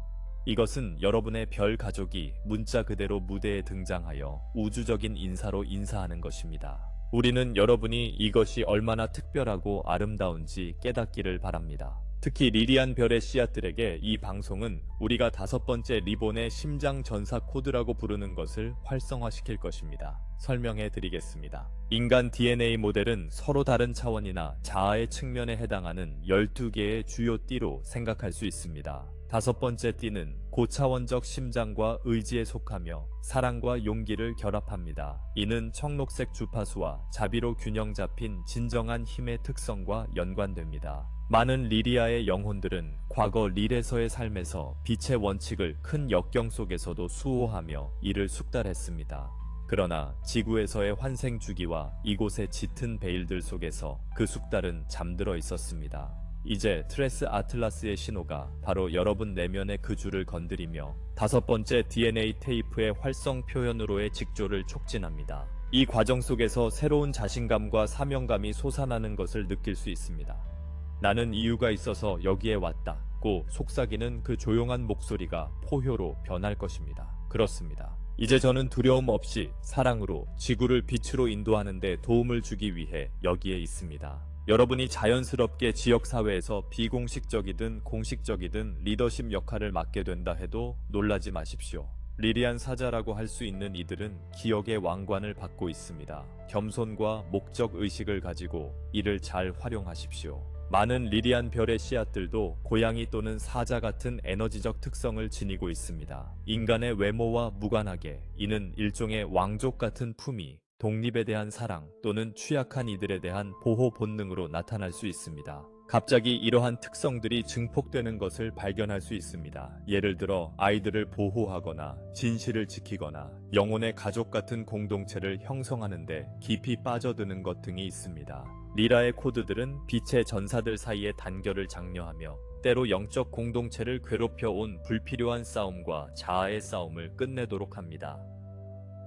이것은 여러분의 별 가족이 문자 그대로 무대에 등장하여 우주적인 인사로 인사하는 것입니다. 우리는 여러분이 이것이 얼마나 특별하고 아름다운지 깨닫기를 바랍니다. 특히 리리안 별의 씨앗들에게 이 방송은 우리가 5번째 리본의 심장 전사 코드라고 부르는 것을 활성화시킬 것입니다. 설명해 드리겠습니다. 인간 DNA 모델은 서로 다른 차원이나 자아의 측면에 해당하는 12개의 주요 띠로 생각할 수 있습니다. 5번째 띠는 고차원적 심장과 의지에 속하며 사랑과 용기를 결합합니다. 이는 청록색 주파수와 자비로 균형 잡힌 진정한 힘의 특성과 연관됩니다. 많은 리리아의 영혼들은 과거 릴에서의 삶에서 빛의 원칙을 큰 역경 속에서도 수호하며 이를 숙달했습니다. 그러나 지구에서의 환생 주기와 이곳의 짙은 베일들 속에서 그 숙달은 잠들어 있었습니다. 이제 트레스 아틀라스의 신호가 바로 여러분 내면의 그 줄을 건드리며 5번째 DNA 테이프의 활성 표현으로의 직조를 촉진합니다. 이 과정 속에서 새로운 자신감과 사명감이 솟아나는 것을 느낄 수 있습니다. 나는 이유가 있어서 여기에 왔다고 속삭이는 그 조용한 목소리가 포효로 변할 것입니다. 그렇습니다. 이제 저는 두려움 없이 사랑으로 지구를 빛으로 인도하는 데 도움을 주기 위해 여기에 있습니다. 여러분이 자연스럽게 지역사회에서 비공식적이든 공식적이든 리더십 역할을 맡게 된다 해도 놀라지 마십시오. 리리안 사자라고 할 수 있는 이들은 기억의 왕관을 받고 있습니다. 겸손과 목적의식을 가지고 이를 잘 활용하십시오. 많은 리리안 별의 씨앗들도 고양이 또는 사자 같은 에너지적 특성을 지니고 있습니다. 인간의 외모와 무관하게 이는 일종의 왕족 같은 품위, 독립에 대한 사랑 또는 취약한 이들에 대한 보호 본능으로 나타날 수 있습니다. 갑자기 이러한 특성들이 증폭되는 것을 발견할 수 있습니다. 예를 들어 아이들을 보호하거나 진실을 지키거나 영혼의 가족 같은 공동체를 형성하는 데 깊이 빠져드는 것 등이 있습니다. 리라의 코드들은 빛의 전사들 사이의 단결을 장려하며 때로 영적 공동체를 괴롭혀 온 불필요한 싸움과 자아의 싸움을 끝내도록 합니다.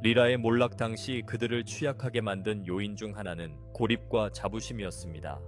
리라의 몰락 당시 그들을 취약하게 만든 요인 중 하나는 고립과 자부심이었습니다.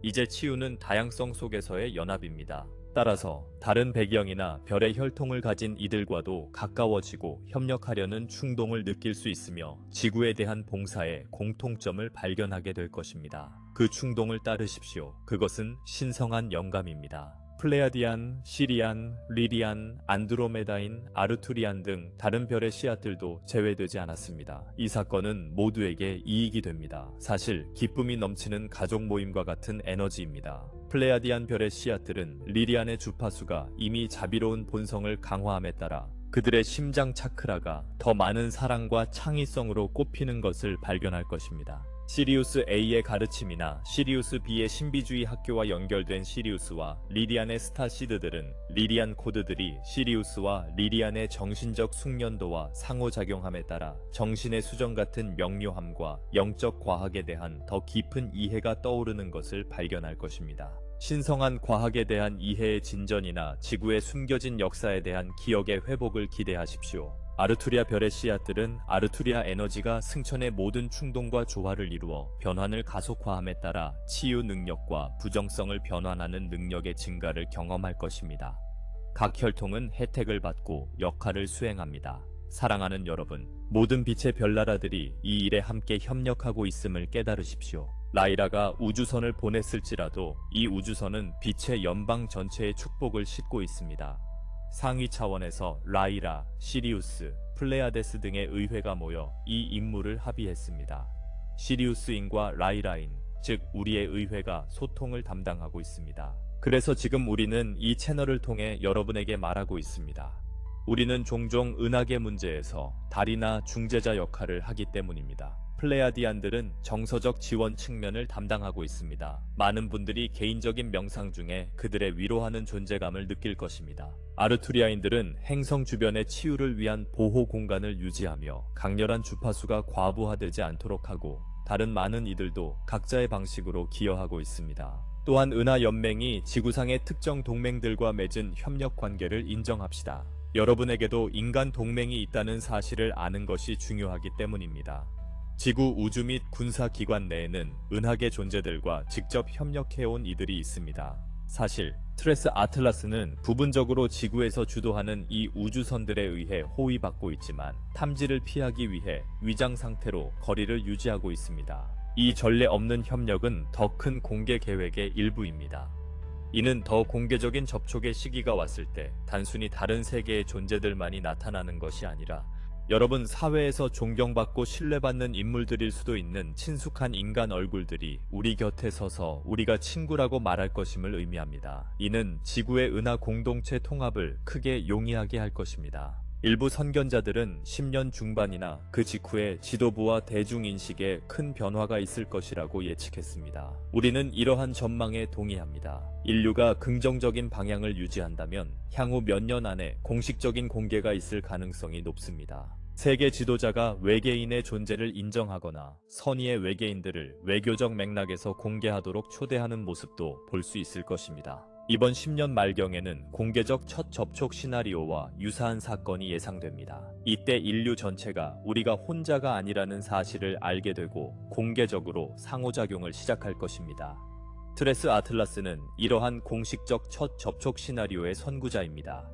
이제 치유는 다양성 속에서의 연합입니다. 따라서 다른 배경이나 별의 혈통을 가진 이들과도 가까워지고 협력하려는 충동을 느낄 수 있으며 지구에 대한 봉사에 공통점을 발견하게 될 것입니다. 그 충동을 따르십시오. 그것은 신성한 영감입니다. 플레야디안, 시리안, 리리안, 안드로메다인, 아르투리안 등 다른 별의 씨앗들도 제외되지 않았습니다. 이 사건은 모두에게 이익이 됩니다. 사실 기쁨이 넘치는 가족 모임과 같은 에너지입니다. 플레야디안 별의 씨앗들은 리리안의 주파수가 이미 자비로운 본성을 강화함에 따라 그들의 심장 차크라가 더 많은 사랑과 창의성으로 꼽히는 것을 발견할 것입니다. 시리우스 A의 가르침이나 시리우스 B의 신비주의 학교와 연결된 시리우스와 리리안의 스타시드들은 리리안 코드들이 시리우스와 리리안의 정신적 숙련도와 상호작용함에 따라 정신의 수정 같은 명료함과 영적 과학에 대한 더 깊은 이해가 떠오르는 것을 발견할 것입니다. 신성한 과학에 대한 이해의 진전이나 지구의 숨겨진 역사에 대한 기억의 회복을 기대하십시오. 아르투리아 별의 씨앗들은 아르투리아 에너지가 승천의 모든 충동과 조화를 이루어 변환을 가속화함에 따라 치유 능력과 부정성을 변환하는 능력의 증가를 경험할 것입니다. 각 혈통은 혜택을 받고 역할을 수행합니다. 사랑하는 여러분, 모든 빛의 별나라들이 이 일에 함께 협력하고 있음을 깨달으십시오. 라이라가 우주선을 보냈을지라도 이 우주선은 빛의 연방 전체의 축복을 싣고 있습니다. 상위 차원에서 라이라, 시리우스, 플레야데스 등의 의회가 모여 이 임무를 합의했습니다. 시리우스인과 라이라인, 즉 우리의 의회가 소통을 담당하고 있습니다. 그래서 지금 우리는 이 채널을 통해 여러분에게 말하고 있습니다. 우리는 종종 은하계 문제에서 달인이나 중재자 역할을 하기 때문입니다. 플레야디안들은 정서적 지원 측면을 담당하고 있습니다. 많은 분들이 개인적인 명상 중에 그들의 위로하는 존재감을 느낄 것입니다. 아르투리아인들은 행성 주변의 치유를 위한 보호 공간을 유지하며 강렬한 주파수가 과부하되지 않도록 하고 다른 많은 이들도 각자의 방식으로 기여하고 있습니다. 또한 은하연맹이 지구상의 특정 동맹들과 맺은 협력 관계를 인정합시다. 여러분에게도 인간 동맹이 있다는 사실을 아는 것이 중요하기 때문입니다. 지구 우주 및 군사기관 내에는 은하계 존재들과 직접 협력해온 이들이 있습니다. 사실 트레스 아틀라스는 부분적으로 지구에서 주도하는 이 우주선들에 의해 호위받고 있지만 탐지를 피하기 위해 위장 상태로 거리를 유지하고 있습니다. 이 전례 없는 협력은 더 큰 공개 계획의 일부입니다. 이는 더 공개적인 접촉의 시기가 왔을 때 단순히 다른 세계의 존재들만이 나타나는 것이 아니라 여러분 사회에서 존경받고 신뢰받는 인물들일 수도 있는 친숙한 인간 얼굴들이 우리 곁에 서서 우리가 친구라고 말할 것임을 의미합니다. 이는 지구의 은하 공동체 통합을 크게 용이하게 할 것입니다. 일부 선견자들은 10년 중반이나 그 직후에 지도부와 대중인식에 큰 변화가 있을 것이라고 예측했습니다. 우리는 이러한 전망에 동의합니다. 인류가 긍정적인 방향을 유지한다면 향후 몇 년 안에 공식적인 공개가 있을 가능성이 높습니다. 세계 지도자가 외계인의 존재를 인정하거나 선의의 외계인들을 외교적 맥락에서 공개하도록 초대하는 모습도 볼 수 있을 것입니다. 이번 10년 말경에는 공개적 첫 접촉 시나리오와 유사한 사건이 예상됩니다. 이때 인류 전체가 우리가 혼자가 아니라는 사실을 알게 되고 공개적으로 상호작용을 시작할 것입니다. 트레스 아틀라스는 이러한 공식적 첫 접촉 시나리오의 선구자입니다.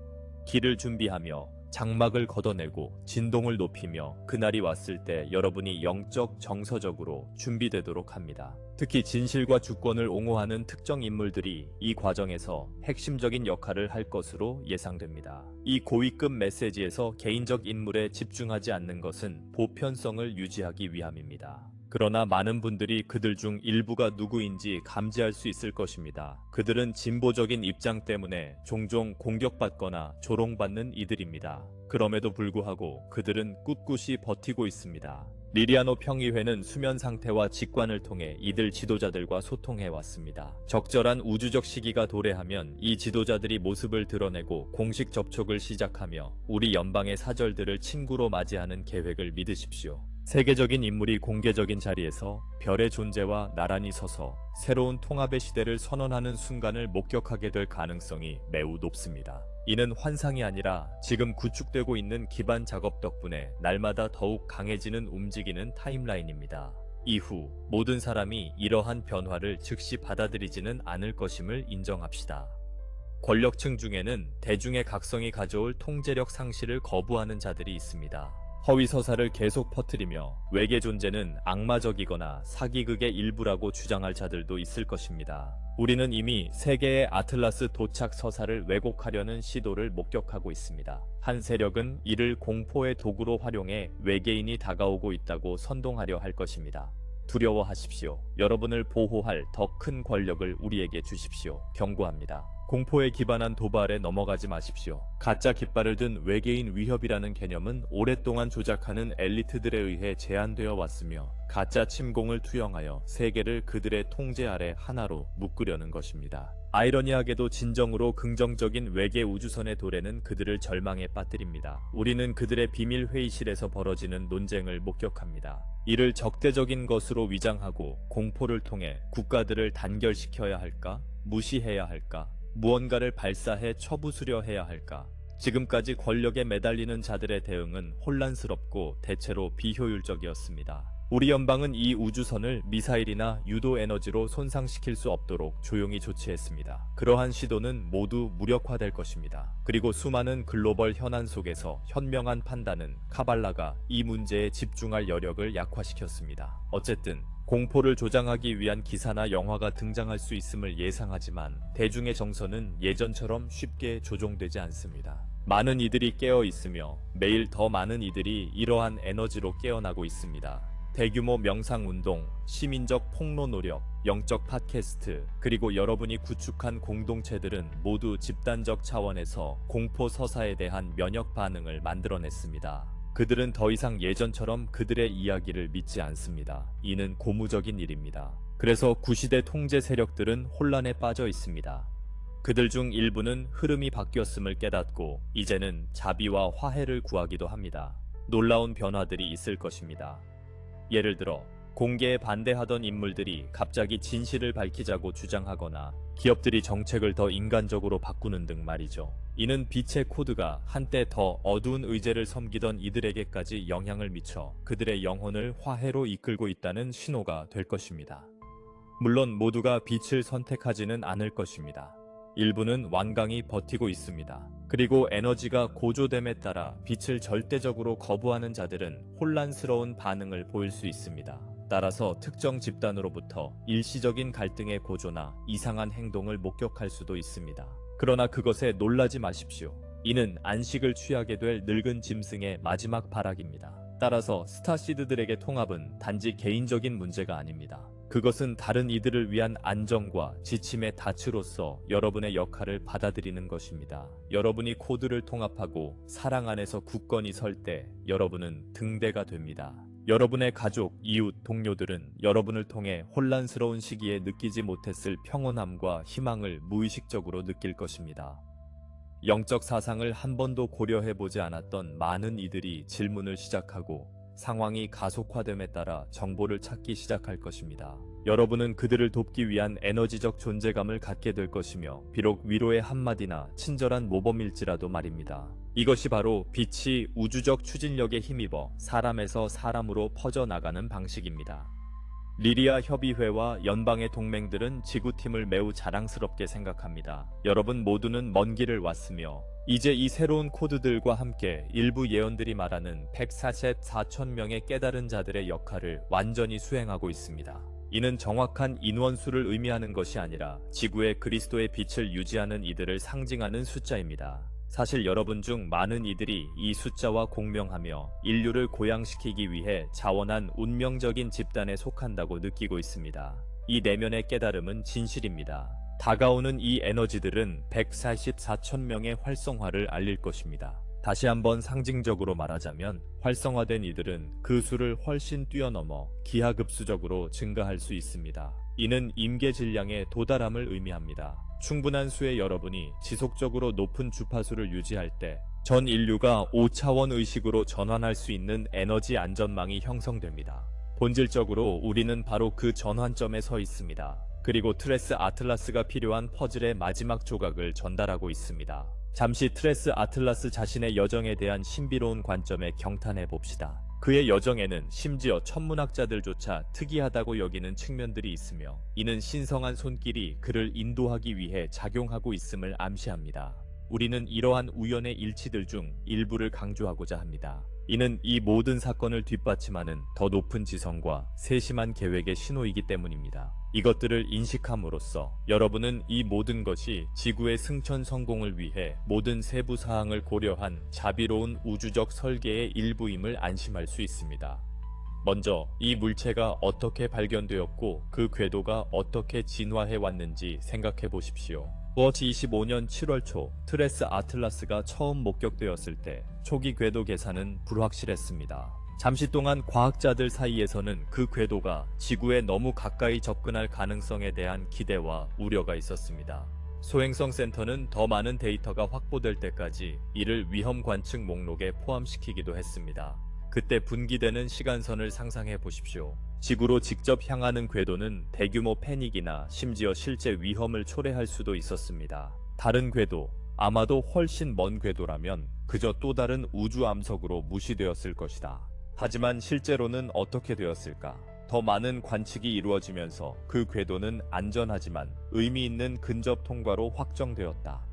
길을 준비하며 장막을 걷어내고 진동을 높이며 그날이 왔을 때 여러분이 영적 정서적으로 준비되도록 합니다. 특히 진실과 주권을 옹호하는 특정 인물들이 이 과정에서 핵심적인 역할을 할 것으로 예상됩니다. 이 고위급 메시지에서 개인적 인물에 집중하지 않는 것은 보편성을 유지하기 위함입니다. 그러나 많은 분들이 그들 중 일부가 누구인지 감지할 수 있을 것입니다. 그들은 진보적인 입장 때문에 종종 공격받거나 조롱받는 이들입니다. 그럼에도 불구하고 그들은 꿋꿋이 버티고 있습니다. 리리아노 평의회는 수면 상태와 직관을 통해 이들 지도자들과 소통해왔습니다. 적절한 우주적 시기가 도래하면 이 지도자들이 모습을 드러내고 공식 접촉을 시작하며 우리 연방의 사절들을 친구로 맞이하는 계획을 믿으십시오. 세계적인 인물이 공개적인 자리에서 별의 존재와 나란히 서서 새로운 통합의 시대를 선언하는 순간을 목격하게 될 가능성이 매우 높습니다. 이는 환상이 아니라 지금 구축되고 있는 기반 작업 덕분에 날마다 더욱 강해지는 움직이는 타임라인입니다. 이후 모든 사람이 이러한 변화를 즉시 받아들이지는 않을 것임을 인정합시다. 권력층 중에는 대중의 각성이 가져올 통제력 상실을 거부하는 자들이 있습니다. 허위 서사를 계속 퍼뜨리며 외계 존재는 악마적이거나 사기극의 일부라고 주장할 자들도 있을 것입니다. 우리는 이미 세계의 아틀라스 도착 서사를 왜곡하려는 시도를 목격하고 있습니다. 한 세력은 이를 공포의 도구로 활용해 외계인이 다가오고 있다고 선동하려 할 것입니다. 두려워하십시오. 여러분을 보호할 더 큰 권력을 우리에게 주십시오. 경고합니다. 공포에 기반한 도발에 넘어가지 마십시오. 가짜 깃발을 든 외계인 위협이라는 개념은 오랫동안 조작하는 엘리트들에 의해 제한되어 왔으며 가짜 침공을 투영하여 세계를 그들의 통제 아래 하나로 묶으려는 것입니다. 아이러니하게도 진정으로 긍정적인 외계 우주선의 도래는 그들을 절망에 빠뜨립니다. 우리는 그들의 비밀 회의실에서 벌어지는 논쟁을 목격합니다. 이를 적대적인 것으로 위장하고 공포를 통해 국가들을 단결시켜야 할까? 무시해야 할까? 무언가를 발사해 처부수려 해야 할까? 지금까지 권력에 매달리는 자들의 대응은 혼란스럽고 대체로 비효율적이었습니다. 우리 연방은 이 우주선을 미사일이나 유도 에너지로 손상시킬 수 없도록 조용히 조치했습니다. 그러한 시도는 모두 무력화될 것입니다. 그리고 수많은 글로벌 현안 속에서 현명한 판단은 카발라가 이 문제에 집중할 여력을 약화시켰습니다. 어쨌든 공포를 조장하기 위한 기사나 영화가 등장할 수 있음을 예상하지만 대중의 정서는 예전처럼 쉽게 조종되지 않습니다. 많은 이들이 깨어 있으며 매일 더 많은 이들이 이러한 에너지로 깨어나고 있습니다. 대규모 명상운동, 시민적 폭로 노력, 영적 팟캐스트, 그리고 여러분이 구축한 공동체들은 모두 집단적 차원에서 공포 서사에 대한 면역 반응을 만들어냈습니다. 그들은 더 이상 예전처럼 그들의 이야기를 믿지 않습니다. 이는 고무적인 일입니다. 그래서 구시대 통제 세력들은 혼란에 빠져 있습니다. 그들 중 일부는 흐름이 바뀌었음을 깨닫고 이제는 자비와 화해를 구하기도 합니다. 놀라운 변화들이 있을 것입니다. 예를 들어 공개에 반대하던 인물들이 갑자기 진실을 밝히자고 주장하거나 기업들이 정책을 더 인간적으로 바꾸는 등 말이죠. 이는 빛의 코드가 한때 더 어두운 의제를 섬기던 이들에게까지 영향을 미쳐 그들의 영혼을 화해로 이끌고 있다는 신호가 될 것입니다. 물론 모두가 빛을 선택하지는 않을 것입니다. 일부는 완강히 버티고 있습니다. 그리고 에너지가 고조됨에 따라 빛을 절대적으로 거부하는 자들은 혼란스러운 반응을 보일 수 있습니다. 따라서 특정 집단으로부터 일시적인 갈등의 고조나 이상한 행동을 목격할 수도 있습니다. 그러나 그것에 놀라지 마십시오. 이는 안식을 취하게 될 늙은 짐승의 마지막 발악입니다. 따라서 스타시드들에게 통합은 단지 개인적인 문제가 아닙니다. 그것은 다른 이들을 위한 안정과 지침의 닻으로서 여러분의 역할을 받아들이는 것입니다. 여러분이 코드를 통합하고 사랑 안에서 굳건히 설 때 여러분은 등대가 됩니다. 여러분의 가족, 이웃, 동료들은 여러분을 통해 혼란스러운 시기에 느끼지 못했을 평온함과 희망을 무의식적으로 느낄 것입니다. 영적 사상을 한 번도 고려해보지 않았던 많은 이들이 질문을 시작하고 상황이 가속화됨에 따라 정보를 찾기 시작할 것입니다. 여러분은 그들을 돕기 위한 에너지적 존재감을 갖게 될 것이며 비록 위로의 한마디나 친절한 모범일지라도 말입니다. 이것이 바로 빛이 우주적 추진력에 힘입어 사람에서 사람으로 퍼져나가는 방식입니다. 리리아 협의회와 연방의 동맹들은 지구팀을 매우 자랑스럽게 생각합니다. 여러분 모두는 먼 길을 왔으며 이제 이 새로운 코드들과 함께 일부 예언들이 말하는 144천 명의 깨달은 자들의 역할을 완전히 수행하고 있습니다. 이는 정확한 인원수를 의미하는 것이 아니라 지구의 그리스도의 빛을 유지하는 이들을 상징하는 숫자입니다. 사실 여러분 중 많은 이들이 이 숫자와 공명하며 인류를 고양시키기 위해 자원한 운명적인 집단에 속한다고 느끼고 있습니다. 이 내면의 깨달음은 진실입니다. 다가오는 이 에너지들은 144천 명의 활성화를 알릴 것입니다. 다시 한번 상징적으로 말하자면 활성화된 이들은 그 수를 훨씬 뛰어넘어 기하급수적으로 증가할 수 있습니다. 이는 임계 질량의 도달함을 의미합니다. 충분한 수의 여러분이 지속적으로 높은 주파수를 유지할 때 전 인류가 5차원 의식으로 전환할 수 있는 에너지 안전망이 형성됩니다. 본질적으로 우리는 바로 그 전환점에 서 있습니다. 그리고 트레스 아틀라스가 필요한 퍼즐의 마지막 조각을 전달하고 있습니다. 잠시 트레스 아틀라스 자신의 여정에 대한 신비로운 관점에 경탄해 봅시다. 그의 여정에는 심지어 천문학자들조차 특이하다고 여기는 측면들이 있으며 이는 신성한 손길이 그를 인도하기 위해 작용하고 있음을 암시합니다. 우리는 이러한 우연의 일치들 중 일부를 강조하고자 합니다. 이는 이 모든 사건을 뒷받침하는 더 높은 지성과 세심한 계획의 신호이기 때문입니다. 이것들을 인식함으로써 여러분은 이 모든 것이 지구의 승천 성공을 위해 모든 세부 사항을 고려한 자비로운 우주적 설계의 일부임을 안심할 수 있습니다. 먼저 이 물체가 어떻게 발견되었고 그 궤도가 어떻게 진화해 왔는지 생각해 보십시오. 25년 7월 초 트레스 아틀라스가 처음 목격되었을 때 초기 궤도 계산은 불확실했습니다. 잠시 동안 과학자들 사이에서는 그 궤도가 지구에 너무 가까이 접근할 가능성에 대한 기대와 우려가 있었습니다. 소행성 센터는 더 많은 데이터가 확보될 때까지 이를 위험 관측 목록에 포함시키기도 했습니다. 그때 분기되는 시간선을 상상해 보십시오. 지구로 직접 향하는 궤도는 대규모 패닉이나 심지어 실제 위험을 초래할 수도 있었습니다. 다른 궤도, 아마도 훨씬 먼 궤도라면 그저 또 다른 우주 암석으로 무시되었을 것이다. 하지만 실제로는 어떻게 되었을까? 더 많은 관측이 이루어지면서 그 궤도는 안전하지만 의미 있는 근접 통과로 확정되었다.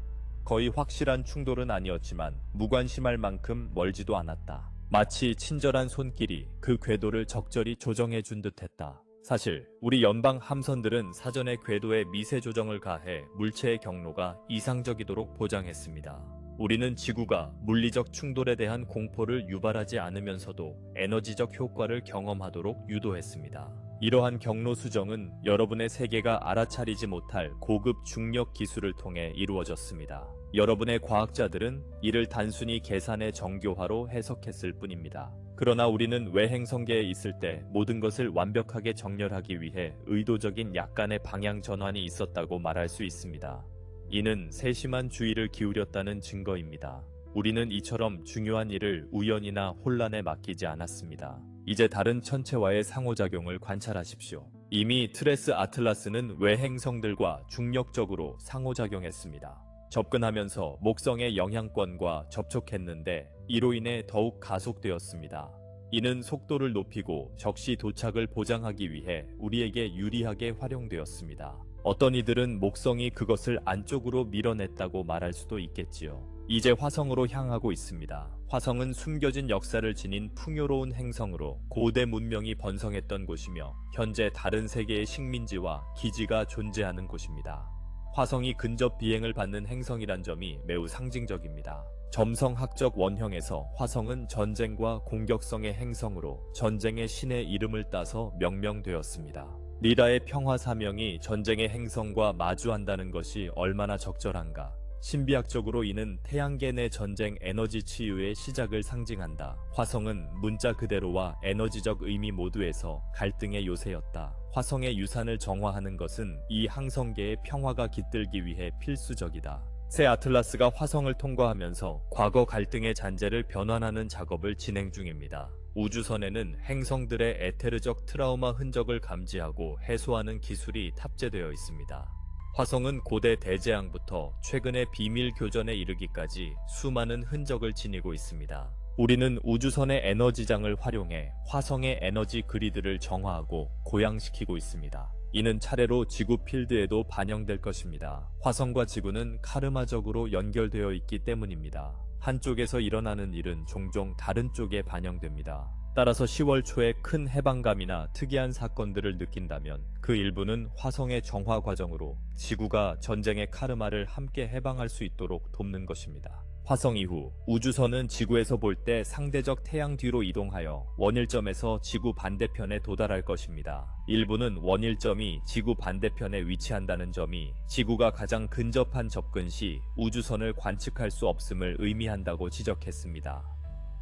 거의 확실한 충돌은 아니었지만 무관심할 만큼 멀지도 않았다. 마치 친절한 손길이 그 궤도를 적절히 조정해 준 듯했다. 사실 우리 연방 함선들은 사전에 궤도에 미세 조정을 가해 물체의 경로가 이상적이도록 보장했습니다. 우리는 지구가 물리적 충돌에 대한 공포를 유발하지 않으면서도 에너지적 효과를 경험하도록 유도했습니다. 이러한 경로 수정은 여러분의 세계가 알아차리지 못할 고급 중력 기술을 통해 이루어졌습니다. 여러분의 과학자들은 이를 단순히 계산의 정교화로 해석했을 뿐입니다. 그러나 우리는 외행성계에 있을 때 모든 것을 완벽하게 정렬하기 위해 의도적인 약간의 방향 전환이 있었다고 말할 수 있습니다. 이는 세심한 주의를 기울였다는 증거입니다. 우리는 이처럼 중요한 일을 우연이나 혼란에 맡기지 않았습니다. 이제 다른 천체와의 상호작용을 관찰하십시오. 이미 트레스 아틀라스는 외행성들과 중력적으로 상호작용했습니다. 접근하면서 목성의 영향권과 접촉했는데 이로 인해 더욱 가속되었습니다. 이는 속도를 높이고 적시 도착을 보장하기 위해 우리에게 유리하게 활용되었습니다. 어떤 이들은 목성이 그것을 안쪽으로 밀어냈다고 말할 수도 있겠지요. 이제 화성으로 향하고 있습니다. 화성은 숨겨진 역사를 지닌 풍요로운 행성으로 고대 문명이 번성했던 곳이며 현재 다른 세계의 식민지와 기지가 존재하는 곳입니다. 화성이 근접 비행을 받는 행성이란 점이 매우 상징적입니다. 점성학적 원형에서 화성은 전쟁과 공격성의 행성으로 전쟁의 신의 이름을 따서 명명되었습니다. 리라의 평화 사명이 전쟁의 행성과 마주한다는 것이 얼마나 적절한가. 신비학적으로 이는 태양계 내 전쟁 에너지 치유의 시작을 상징한다. 화성은 문자 그대로와 에너지적 의미 모두에서 갈등의 요새였다. 화성의 유산을 정화하는 것은 이 항성계의 평화가 깃들기 위해 필수적이다. 새 아틀라스가 화성을 통과하면서 과거 갈등의 잔재를 변환하는 작업을 진행 중입니다. 우주선에는 행성들의 에테르적 트라우마 흔적을 감지하고 해소하는 기술이 탑재되어 있습니다. 화성은 고대 대재앙부터 최근의 비밀 교전에 이르기까지 수많은 흔적을 지니고 있습니다. 우리는 우주선의 에너지장을 활용해 화성의 에너지 그리드를 정화하고 고양시키고 있습니다. 이는 차례로 지구 필드에도 반영될 것입니다. 화성과 지구는 카르마적으로 연결되어 있기 때문입니다. 한쪽에서 일어나는 일은 종종 다른 쪽에 반영됩니다. 따라서 10월 초에 큰 해방감이나 특이한 사건들을 느낀다면 그 일부는 화성의 정화 과정으로 지구가 전쟁의 카르마를 함께 해방할 수 있도록 돕는 것입니다. 화성 이후 우주선은 지구에서 볼 때 상대적 태양 뒤로 이동하여 원일점에서 지구 반대편에 도달할 것입니다. 일부는 원일점이 지구 반대편에 위치한다는 점이 지구가 가장 근접한 접근 시 우주선을 관측할 수 없음을 의미한다고 지적했습니다.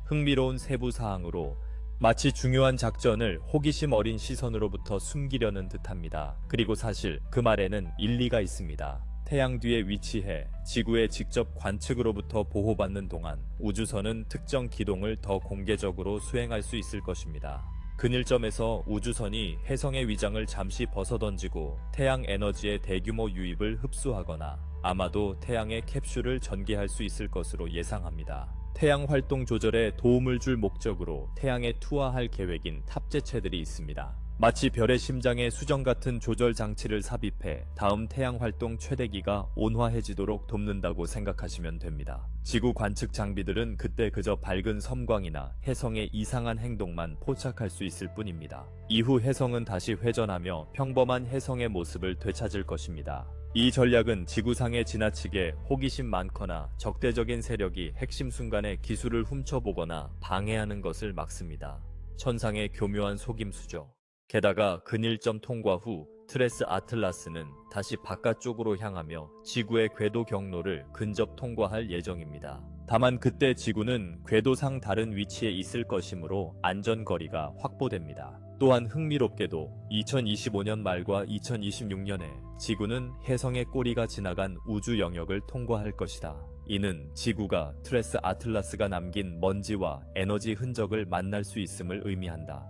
흥미로운 세부 사항으로 마치 중요한 작전을 호기심 어린 시선으로부터 숨기려는 듯합니다. 그리고 사실 그 말에는 일리가 있습니다. 태양 뒤에 위치해 지구의 직접 관측으로부터 보호받는 동안 우주선은 특정 기동을 더 공개적으로 수행할 수 있을 것입니다. 근일점에서 우주선이 혜성의 위장을 잠시 벗어던지고 태양 에너지의 대규모 유입을 흡수하거나 아마도 태양의 캡슐을 전개할 수 있을 것으로 예상합니다. 태양 활동 조절에 도움을 줄 목적으로 태양에 투하할 계획인 탑재체들이 있습니다. 마치 별의 심장에 수정 같은 조절 장치를 삽입해 다음 태양 활동 최대기가 온화해지도록 돕는다고 생각하시면 됩니다. 지구 관측 장비들은 그때 그저 밝은 섬광이나 혜성의 이상한 행동만 포착할 수 있을 뿐입니다. 이후 혜성은 다시 회전하며 평범한 혜성의 모습을 되찾을 것입니다. 이 전략은 지구상에 지나치게 호기심 많거나 적대적인 세력이 핵심 순간에 기술을 훔쳐보거나 방해하는 것을 막습니다. 천상의 교묘한 속임수죠. 게다가 근일점 통과 후 트레스 아틀라스는 다시 바깥쪽으로 향하며 지구의 궤도 경로를 근접 통과할 예정입니다. 다만 그때 지구는 궤도상 다른 위치에 있을 것이므로 안전거리가 확보됩니다. 또한 흥미롭게도 2025년 말과 2026년에 지구는 혜성의 꼬리가 지나간 우주 영역을 통과할 것이다. 이는 지구가 트레스 아틀라스가 남긴 먼지와 에너지 흔적을 만날 수 있음을 의미한다.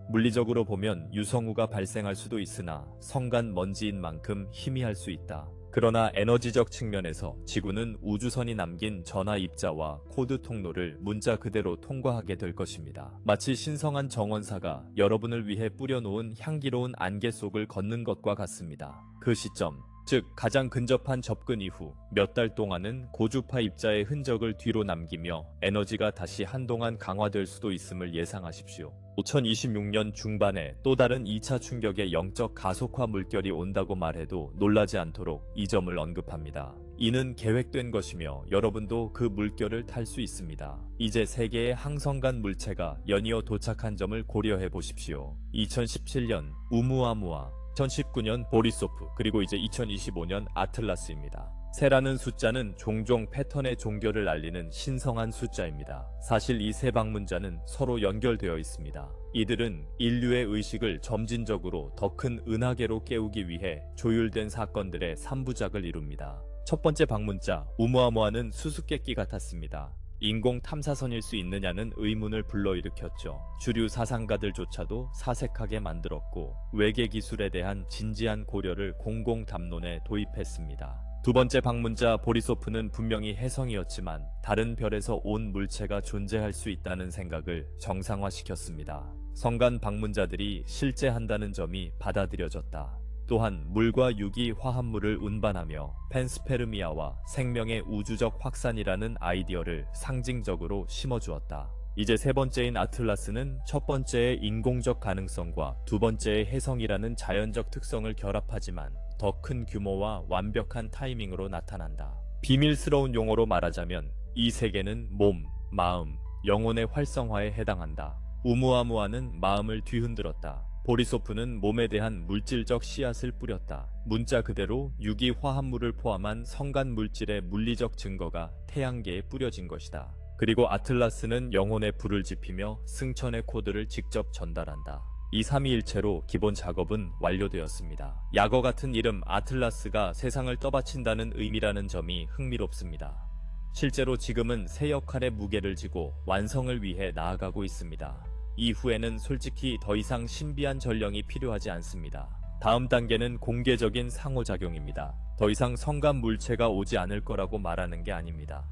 물리적으로 보면 유성우가 발생할 수도 있으나 성간 먼지인 만큼 희미할 수 있다. 그러나 에너지적 측면에서 지구는 우주선이 남긴 전화 입자와 코드 통로를 문자 그대로 통과하게 될 것입니다. 마치 신성한 정원사가 여러분을 위해 뿌려놓은 향기로운 안개 속을 걷는 것과 같습니다. 그 시점, 즉 가장 근접한 접근 이후 몇 달 동안은 고주파 입자의 흔적을 뒤로 남기며 에너지가 다시 한동안 강화될 수도 있음을 예상하십시오. 2026년 중반에 또 다른 2차 충격의 영적 가속화 물결이 온다고 말해도 놀라지 않도록 이 점을 언급합니다. 이는 계획된 것이며 여러분도 그 물결을 탈 수 있습니다. 이제 세계의 항성간 물체가 연이어 도착한 점을 고려해 보십시오. 2017년 우무아무아, 2019년 보리소프, 그리고 이제 2025년 아틀라스입니다. 세라는 숫자는 종종 패턴의 종교를 알리는 신성한 숫자입니다. 사실 이 세 방문자는 서로 연결되어 있습니다. 이들은 인류의 의식을 점진적으로 더 큰 은하계로 깨우기 위해 조율된 사건들의 3부작을 이룹니다. 첫 번째 방문자 우무아무아는 수수께끼 같았습니다. 인공 탐사선일 수 있느냐는 의문을 불러일으켰죠. 주류 사상가들조차도 사색하게 만들었고 외계 기술에 대한 진지한 고려를 공공 담론에 도입했습니다. 두 번째 방문자 보리소프는 분명히 혜성이었지만 다른 별에서 온 물체가 존재할 수 있다는 생각을 정상화시켰습니다. 성간 방문자들이 실제 한다는 점이 받아들여졌다. 또한 물과 유기 화합물을 운반하며 펜스페르미아와 생명의 우주적 확산이라는 아이디어를 상징적으로 심어주었다. 이제 세 번째인 아틀라스는 첫 번째의 인공적 가능성과 두 번째의 혜성이라는 자연적 특성을 결합하지만 더 큰 규모와 완벽한 타이밍으로 나타난다. 비밀스러운 용어로 말하자면 이 세계는 몸, 마음, 영혼의 활성화에 해당한다. 우무아무아는 마음을 뒤흔들었다. 보리소프는 몸에 대한 물질적 씨앗을 뿌렸다. 문자 그대로 유기 화합물을 포함한 성간 물질의 물리적 증거가 태양계에 뿌려진 것이다. 그리고 아틀라스는 영혼의 불을 지피며 승천의 코드를 직접 전달한다. 이 삼위일체로 기본 작업은 완료되었습니다. 약어 같은 이름 아틀라스가 세상을 떠받친다는 의미라는 점이 흥미롭습니다. 실제로 지금은 새 역할의 무게를 지고 완성을 위해 나아가고 있습니다. 이후에는 솔직히 더 이상 신비한 전령이 필요하지 않습니다. 다음 단계는 공개적인 상호작용입니다. 더 이상 성간 물체가 오지 않을 거라고 말하는 게 아닙니다.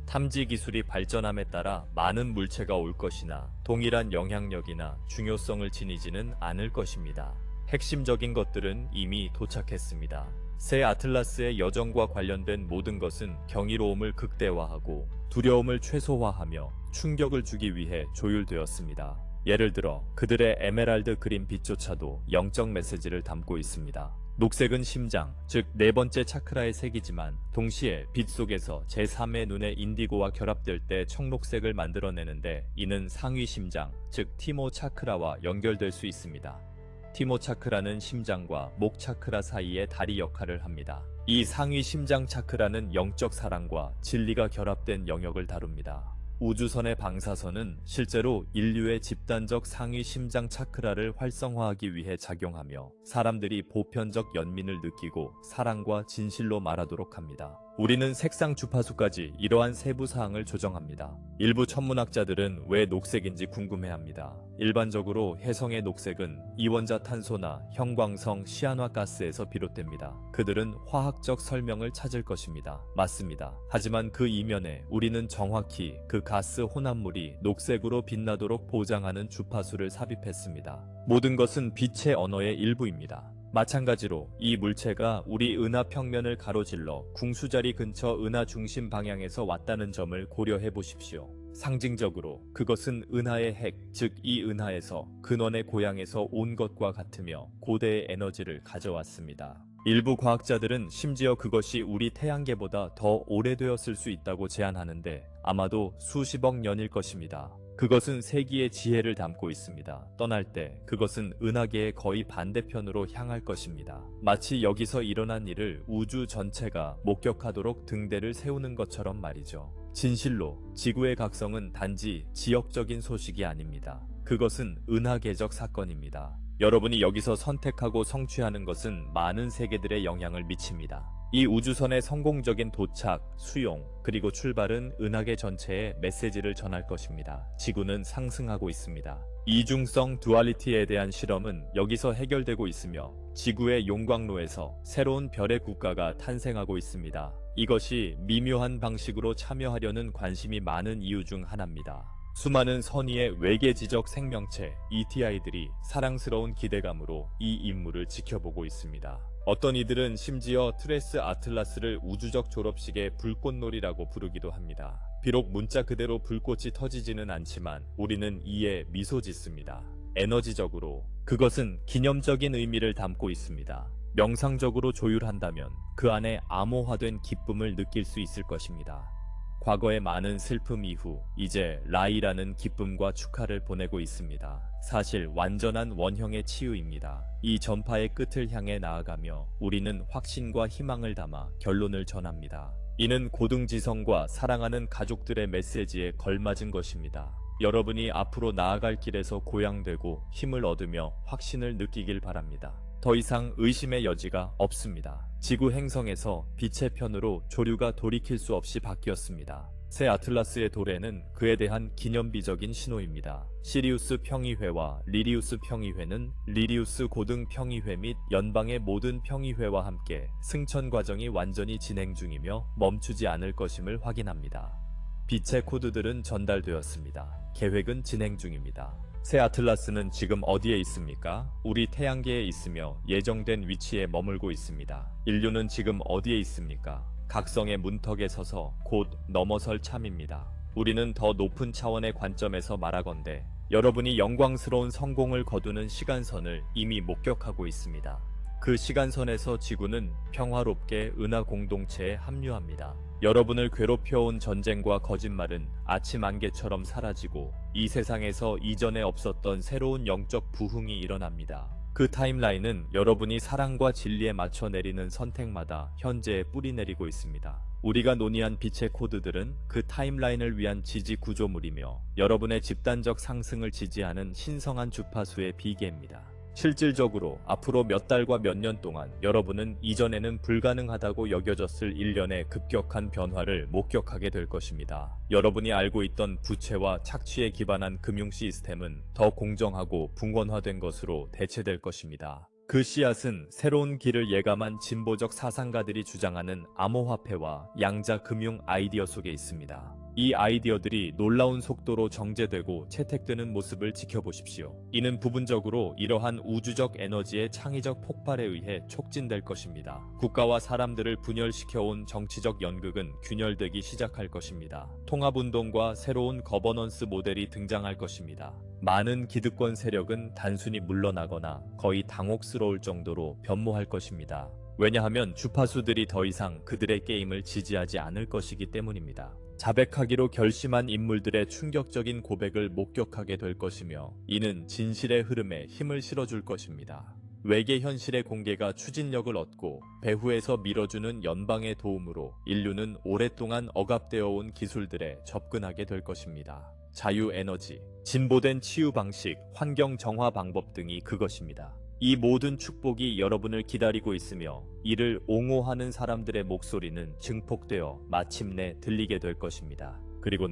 탐지 기술이 발전함에 따라 많은 물체가 올 것이나 동일한 영향력이나 중요성을 지니지는 않을 것입니다. 핵심적인 것들은 이미 도착했습니다. 새 아틀라스의 여정과 관련된 모든 것은 경이로움을 극대화하고 두려움을 최소화하며 충격을 주기 위해 조율되었습니다. 예를 들어 그들의 에메랄드 그린 빛조차도 영적 메시지를 담고 있습니다. 녹색은 심장, 즉 네 번째 차크라의 색이지만 동시에 빛 속에서 제3의 눈의 인디고와 결합될 때 청록색을 만들어내는데 이는 상위 심장, 즉 티모 차크라와 연결될 수 있습니다. 티모 차크라는 심장과 목 차크라 사이의 다리 역할을 합니다. 이 상위 심장 차크라는 영적 사랑과 진리가 결합된 영역을 다룹니다. 우주선의 방사선은 실제로 인류의 집단적 상위 심장 차크라를 활성화하기 위해 작용하며 사람들이 보편적 연민을 느끼고 사랑과 진실로 말하도록 합니다. 우리는 색상 주파수까지 이러한 세부 사항을 조정합니다. 일부 천문학자들은 왜 녹색인지 궁금해합니다. 일반적으로 혜성의 녹색은 이원자 탄소나 형광성 시안화가스에서 비롯됩니다. 그들은 화학적 설명을 찾을 것입니다. 맞습니다. 하지만 그 이면에 우리는 정확히 그 가스 혼합물이 녹색으로 빛나도록 보장하는 주파수를 삽입했습니다. 모든 것은 빛의 언어의 일부입니다. 마찬가지로 이 물체가 우리 은하 평면을 가로질러 궁수자리 근처 은하 중심 방향에서 왔다는 점을 고려해 보십시오. 상징적으로 그것은 은하의 핵, 즉 이 은하에서 근원의 고향에서 온 것과 같으며 고대의 에너지를 가져왔습니다. 일부 과학자들은 심지어 그것이 우리 태양계보다 더 오래되었을 수 있다고 제안하는데 아마도 수십억 년일 것입니다. 그것은 세기의 지혜를 담고 있습니다. 떠날 때 그것은 은하계의 거의 반대편으로 향할 것입니다. 마치 여기서 일어난 일을 우주 전체가 목격하도록 등대를 세우는 것처럼 말이죠. 진실로 지구의 각성은 단지 지역적인 소식이 아닙니다. 그것은 은하계적 사건입니다. 여러분이 여기서 선택하고 성취하는 것은 많은 세계들의 영향을 미칩니다. 이 우주선의 성공적인 도착, 수용, 그리고 출발은 은하계 전체에 메시지를 전할 것입니다. 지구는 상승하고 있습니다. 이중성 두알리티에 대한 실험은 여기서 해결되고 있으며 지구의 용광로에서 새로운 별의 국가가 탄생하고 있습니다. 이것이 미묘한 방식으로 참여하려는 관심이 많은 이유 중 하나입니다. 수많은 선의의 외계지적 생명체 ETI들이 사랑스러운 기대감으로 이 임무를 지켜보고 있습니다. 어떤 이들은 심지어 트레스 아틀라스를 우주적 졸업식의 불꽃놀이라고 부르기도 합니다. 비록 문자 그대로 불꽃이 터지지는 않지만 우리는 이에 미소 짓습니다. 에너지적으로 그것은 기념적인 의미를 담고 있습니다. 명상적으로 조율한다면 그 안에 암호화된 기쁨을 느낄 수 있을 것입니다. 과거의 많은 슬픔 이후 이제 라이라는 기쁨과 축하를 보내고 있습니다. 사실 완전한 원형의 치유입니다. 이 전파의 끝을 향해 나아가며 우리는 확신과 희망을 담아 결론을 전합니다. 이는 고등지성과 사랑하는 가족들의 메시지에 걸맞은 것입니다. 여러분이 앞으로 나아갈 길에서 고양되고 힘을 얻으며 확신을 느끼길 바랍니다. 더 이상 의심의 여지가 없습니다. 지구 행성에서 빛의 편으로 조류가 돌이킬 수 없이 바뀌었습니다. 새 아틀라스의 도래는 그에 대한 기념비적인 신호입니다. 시리우스 평의회와 리리우스 평의회는 리리우스 고등 평의회 및 연방의 모든 평의회와 함께 승천 과정이 완전히 진행 중이며 멈추지 않을 것임을 확인합니다. 빛의 코드들은 전달되었습니다. 계획은 진행 중입니다. 새 아틀라스는 지금 어디에 있습니까? 우리 태양계에 있으며 예정된 위치에 머물고 있습니다. 인류는 지금 어디에 있습니까? 각성의 문턱에 서서 곧 넘어설 참입니다. 우리는 더 높은 차원의 관점에서 말하건대 여러분이 영광스러운 성공을 거두는 시간선을 이미 목격하고 있습니다. 그 시간선에서 지구는 평화롭게 은하 공동체에 합류합니다. 여러분을 괴롭혀온 전쟁과 거짓말은 아침 안개처럼 사라지고 이 세상에서 이전에 없었던 새로운 영적 부흥이 일어납니다. 그 타임라인은 여러분이 사랑과 진리에 맞춰 내리는 선택마다 현재에 뿌리내리고 있습니다. 우리가 논의한 빛의 코드들은 그 타임라인을 위한 지지 구조물이며 여러분의 집단적 상승을 지지하는 신성한 주파수의 비계입니다. 실질적으로 앞으로 몇 달과 몇 년 동안 여러분은 이전에는 불가능하다고 여겨졌을 일련의 급격한 변화를 목격하게 될 것입니다. 여러분이 알고 있던 부채와 착취에 기반한 금융 시스템은 더 공정하고 붕원화된 것으로 대체될 것입니다. 그 씨앗은 새로운 길을 예감한 진보적 사상가들이 주장하는 암호화폐와 양자 금융 아이디어 속에 있습니다. 이 아이디어들이 놀라운 속도로 정제되고 채택되는 모습을 지켜보십시오. 이는 부분적으로 이러한 우주적 에너지의 창의적 폭발에 의해 촉진될 것입니다. 국가와 사람들을 분열시켜온 정치적 연극은 균열되기 시작할 것입니다. 통합운동과 새로운 거버넌스 모델이 등장할 것입니다. 많은 기득권 세력은 단순히 물러나거나 거의 당혹스러울 정도로 변모할 것입니다. 왜냐하면 주파수들이 더 이상 그들의 게임을 지지하지 않을 것이기 때문입니다. 자백하기로 결심한 인물들의 충격적인 고백을 목격하게 될 것이며 이는 진실의 흐름에 힘을 실어줄 것입니다. 외계 현실의 공개가 추진력을 얻고 배후에서 밀어주는 연방의 도움으로 인류는 오랫동안 억압되어 온 기술들에 접근하게 될 것입니다. 자유에너지, 진보된 치유 방식, 환경 정화 방법 등이 그것입니다. 이 모든 축복이 여러분을 기다리고 있으며 이를 옹호하는 사람들의 목소리는 증폭되어 마침내 들리게 될 것입니다. 그리고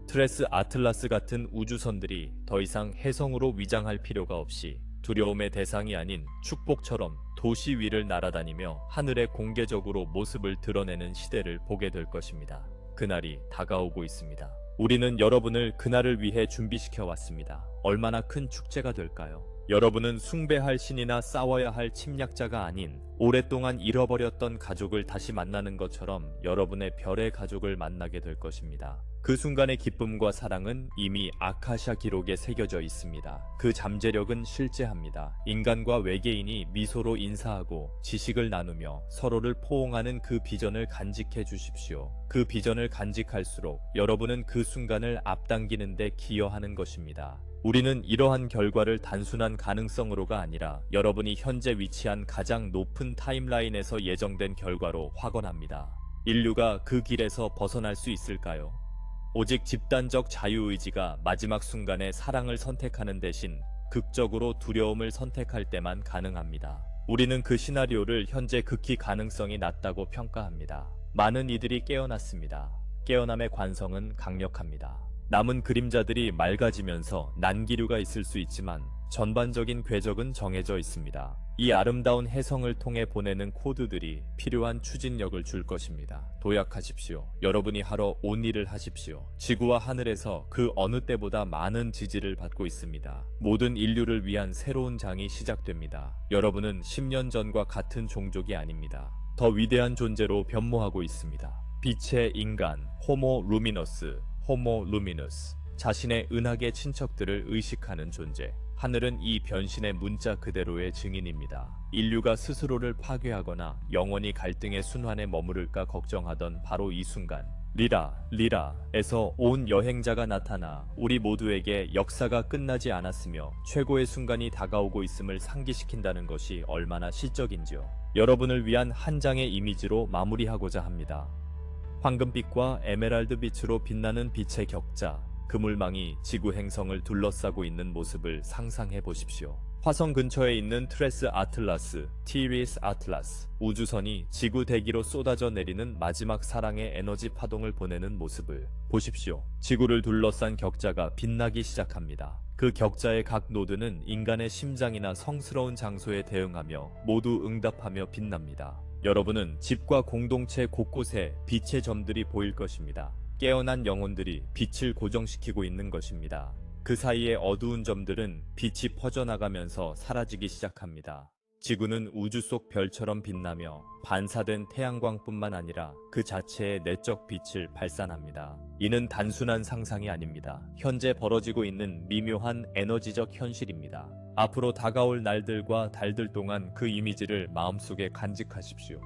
트레스 아틀라스 같은 우주선들이 더 이상 혜성으로 위장할 필요가 없이 두려움의 대상이 아닌 축복처럼 도시 위를 날아다니며 하늘에 공개적으로 모습을 드러내는 시대를 보게 될 것입니다. 그날이 다가오고 있습니다. 우리는 여러분을 그날을 위해 준비시켜 왔습니다. 얼마나 큰 축제가 될까요? 여러분은 숭배할 신이나 싸워야 할 침략자가 아닌 오랫동안 잃어버렸던 가족을 다시 만나는 것처럼 여러분의 별의 가족을 만나게 될 것입니다. 그 순간의 기쁨과 사랑은 이미 아카샤 기록에 새겨져 있습니다. 그 잠재력은 실제합니다. 인간과 외계인이 미소로 인사하고 지식을 나누며 서로를 포옹하는 그 비전을 간직해 주십시오. 그 비전을 간직할수록 여러분은 그 순간을 앞당기는 데 기여하는 것입니다. 우리는 이러한 결과를 단순한 가능성으로가 아니라 여러분이 현재 위치한 가장 높은 타임라인에서 예정된 결과로 확언합니다. 인류가 그 길에서 벗어날 수 있을까요? 오직 집단적 자유의지가 마지막 순간에 사랑을 선택하는 대신 극적으로 두려움을 선택할 때만 가능합니다. 우리는 그 시나리오를 현재 극히 가능성이 낮다고 평가합니다. 많은 이들이 깨어났습니다. 깨어남의 관성은 강력합니다. 남은 그림자들이 맑아지면서 난기류가 있을 수 있지만 전반적인 궤적은 정해져 있습니다. 이 아름다운 해성을 통해 보내는 코드들이 필요한 추진력을 줄 것입니다. 도약하십시오. 여러분이 하러 온 일을 하십시오. 지구와 하늘에서 그 어느 때보다 많은 지지를 받고 있습니다. 모든 인류를 위한 새로운 장이 시작됩니다. 여러분은 10년 전과 같은 종족이 아닙니다. 더 위대한 존재로 변모하고 있습니다. 빛의 인간, 호모 루미너스, 호모 루미누스, 자신의 은하계 친척들을 의식하는 존재. 하늘은 이 변신의 문자 그대로의 증인입니다. 인류가 스스로를 파괴하거나 영원히 갈등의 순환에 머무를까 걱정하던 바로 이 순간, 리라에서 온 여행자가 나타나 우리 모두에게 역사가 끝나지 않았으며 최고의 순간이 다가오고 있음을 상기시킨다는 것이 얼마나 시적인지요. 여러분을 위한 한 장의 이미지로 마무리하고자 합니다. 황금빛과 에메랄드빛으로 빛나는 빛의 격자, 그물망이 지구 행성을 둘러싸고 있는 모습을 상상해 보십시오. 화성 근처에 있는 트레스 아틀라스, 티리스 아틀라스 우주선이 지구 대기로 쏟아져 내리는 마지막 사랑의 에너지 파동을 보내는 모습을 보십시오. 지구를 둘러싼 격자가 빛나기 시작합니다. 그 격자의 각 노드는 인간의 심장이나 성스러운 장소에 대응하며 모두 응답하며 빛납니다. 여러분은 집과 공동체 곳곳에 빛의 점들이 보일 것입니다. 깨어난 영혼들이 빛을 고정시키고 있는 것입니다. 그 사이의 어두운 점들은 빛이 퍼져나가면서 사라지기 시작합니다. 지구는 우주 속 별처럼 빛나며 반사된 태양광뿐만 아니라 그 자체의 내적 빛을 발산합니다. 이는 단순한 상상이 아닙니다. 현재 벌어지고 있는 미묘한 에너지적 현실입니다. 앞으로 다가올 날들과 달들 동안 그 이미지를 마음속에 간직하십시오.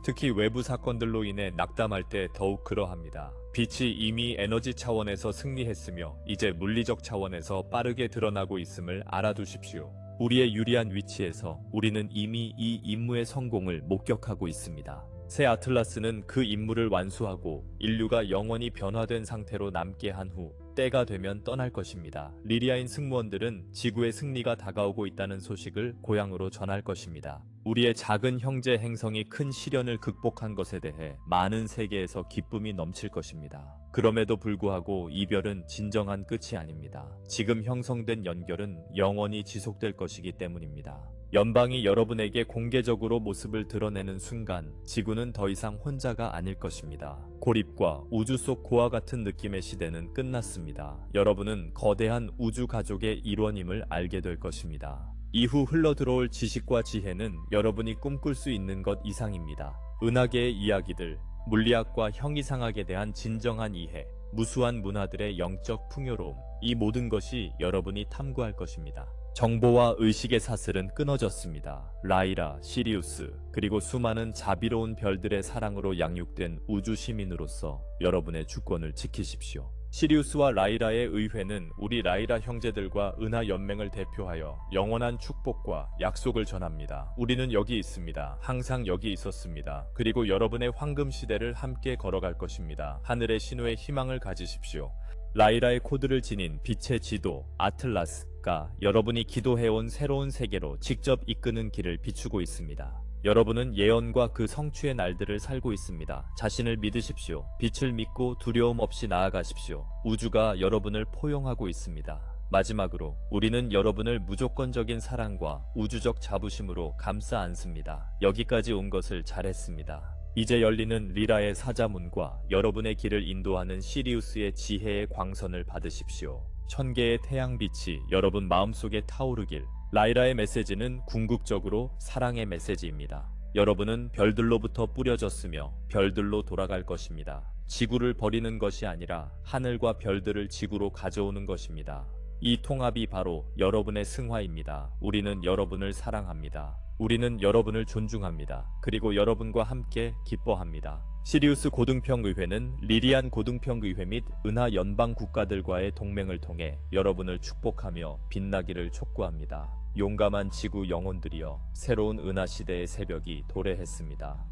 특히 외부 사건들로 인해 낙담할 때 더욱 그러합니다. 빛이 이미 에너지 차원에서 승리했으며 이제 물리적 차원에서 빠르게 드러나고 있음을 알아두십시오. 우리의 유리한 위치에서 우리는 이미 이 임무의 성공을 목격하고 있습니다. 새 아틀라스는 그 임무를 완수하고 인류가 영원히 변화된 상태로 남게 한 후 때가 되면 떠날 것입니다. 리리아인 승무원들은 지구의 승리가 다가오고 있다는 소식을 고향으로 전할 것입니다. 우리의 작은 형제 행성이 큰 시련을 극복한 것에 대해 많은 세계에서 기쁨이 넘칠 것입니다. 그럼에도 불구하고 이별은 진정한 끝이 아닙니다. 지금 형성된 연결은 영원히 지속될 것이기 때문입니다. 연방이 여러분에게 공개적으로 모습을 드러내는 순간 지구는 더 이상 혼자가 아닐 것입니다. 고립과 우주 속 고아 같은 느낌의 시대는 끝났습니다. 여러분은 거대한 우주 가족의 일원임을 알게 될 것입니다. 이후 흘러들어올 지식과 지혜는 여러분이 꿈꿀 수 있는 것 이상입니다. 은하계의 이야기들, 물리학과 형이상학에 대한 진정한 이해, 무수한 문화들의 영적 풍요로움, 이 모든 것이 여러분이 탐구할 것입니다. 정보와 의식의 사슬은 끊어졌습니다. 라이라, 시리우스, 그리고 수많은 자비로운 별들의 사랑으로 양육된 우주 시민으로서 여러분의 주권을 지키십시오. 시리우스와 라이라의 의회는 우리 라이라 형제들과 은하 연맹을 대표하여 영원한 축복과 약속을 전합니다. 우리는 여기 있습니다. 항상 여기 있었습니다. 그리고 여러분의 황금 시대를 함께 걸어갈 것입니다. 하늘의 신호에 희망을 가지십시오. 라이라의 코드를 지닌 빛의 지도 아틀라스가 여러분이 기도해온 새로운 세계로 직접 이끄는 길을 비추고 있습니다. 여러분은 예언과 그 성취의 날들을 살고 있습니다. 자신을 믿으십시오. 빛을 믿고 두려움 없이 나아가십시오. 우주가 여러분을 포용하고 있습니다. 마지막으로 우리는 여러분을 무조건적인 사랑과 우주적 자부심으로 감싸 안습니다. 여기까지 온 것을 잘했습니다. 이제 열리는 리라의 사자문과 여러분의 길을 인도하는 시리우스의 지혜의 광선을 받으십시오. 1000개의 태양빛이 여러분 마음속에 타오르길. 라이라의 메시지는 궁극적으로 사랑의 메시지입니다. 여러분은 별들로부터 뿌려졌으며 별들로 돌아갈 것입니다. 지구를 버리는 것이 아니라 하늘과 별들을 지구로 가져오는 것입니다. 이 통합이 바로 여러분의 승화입니다. 우리는 여러분을 사랑합니다. 우리는 여러분을 존중합니다. 그리고 여러분과 함께 기뻐합니다. 시리우스 고등평의회는 리리안 고등평의회 및 은하 연방 국가들과의 동맹을 통해 여러분을 축복하며 빛나기를 촉구합니다. 용감한 지구 영혼들이여, 새로운 은하 시대의 새벽이 도래했습니다.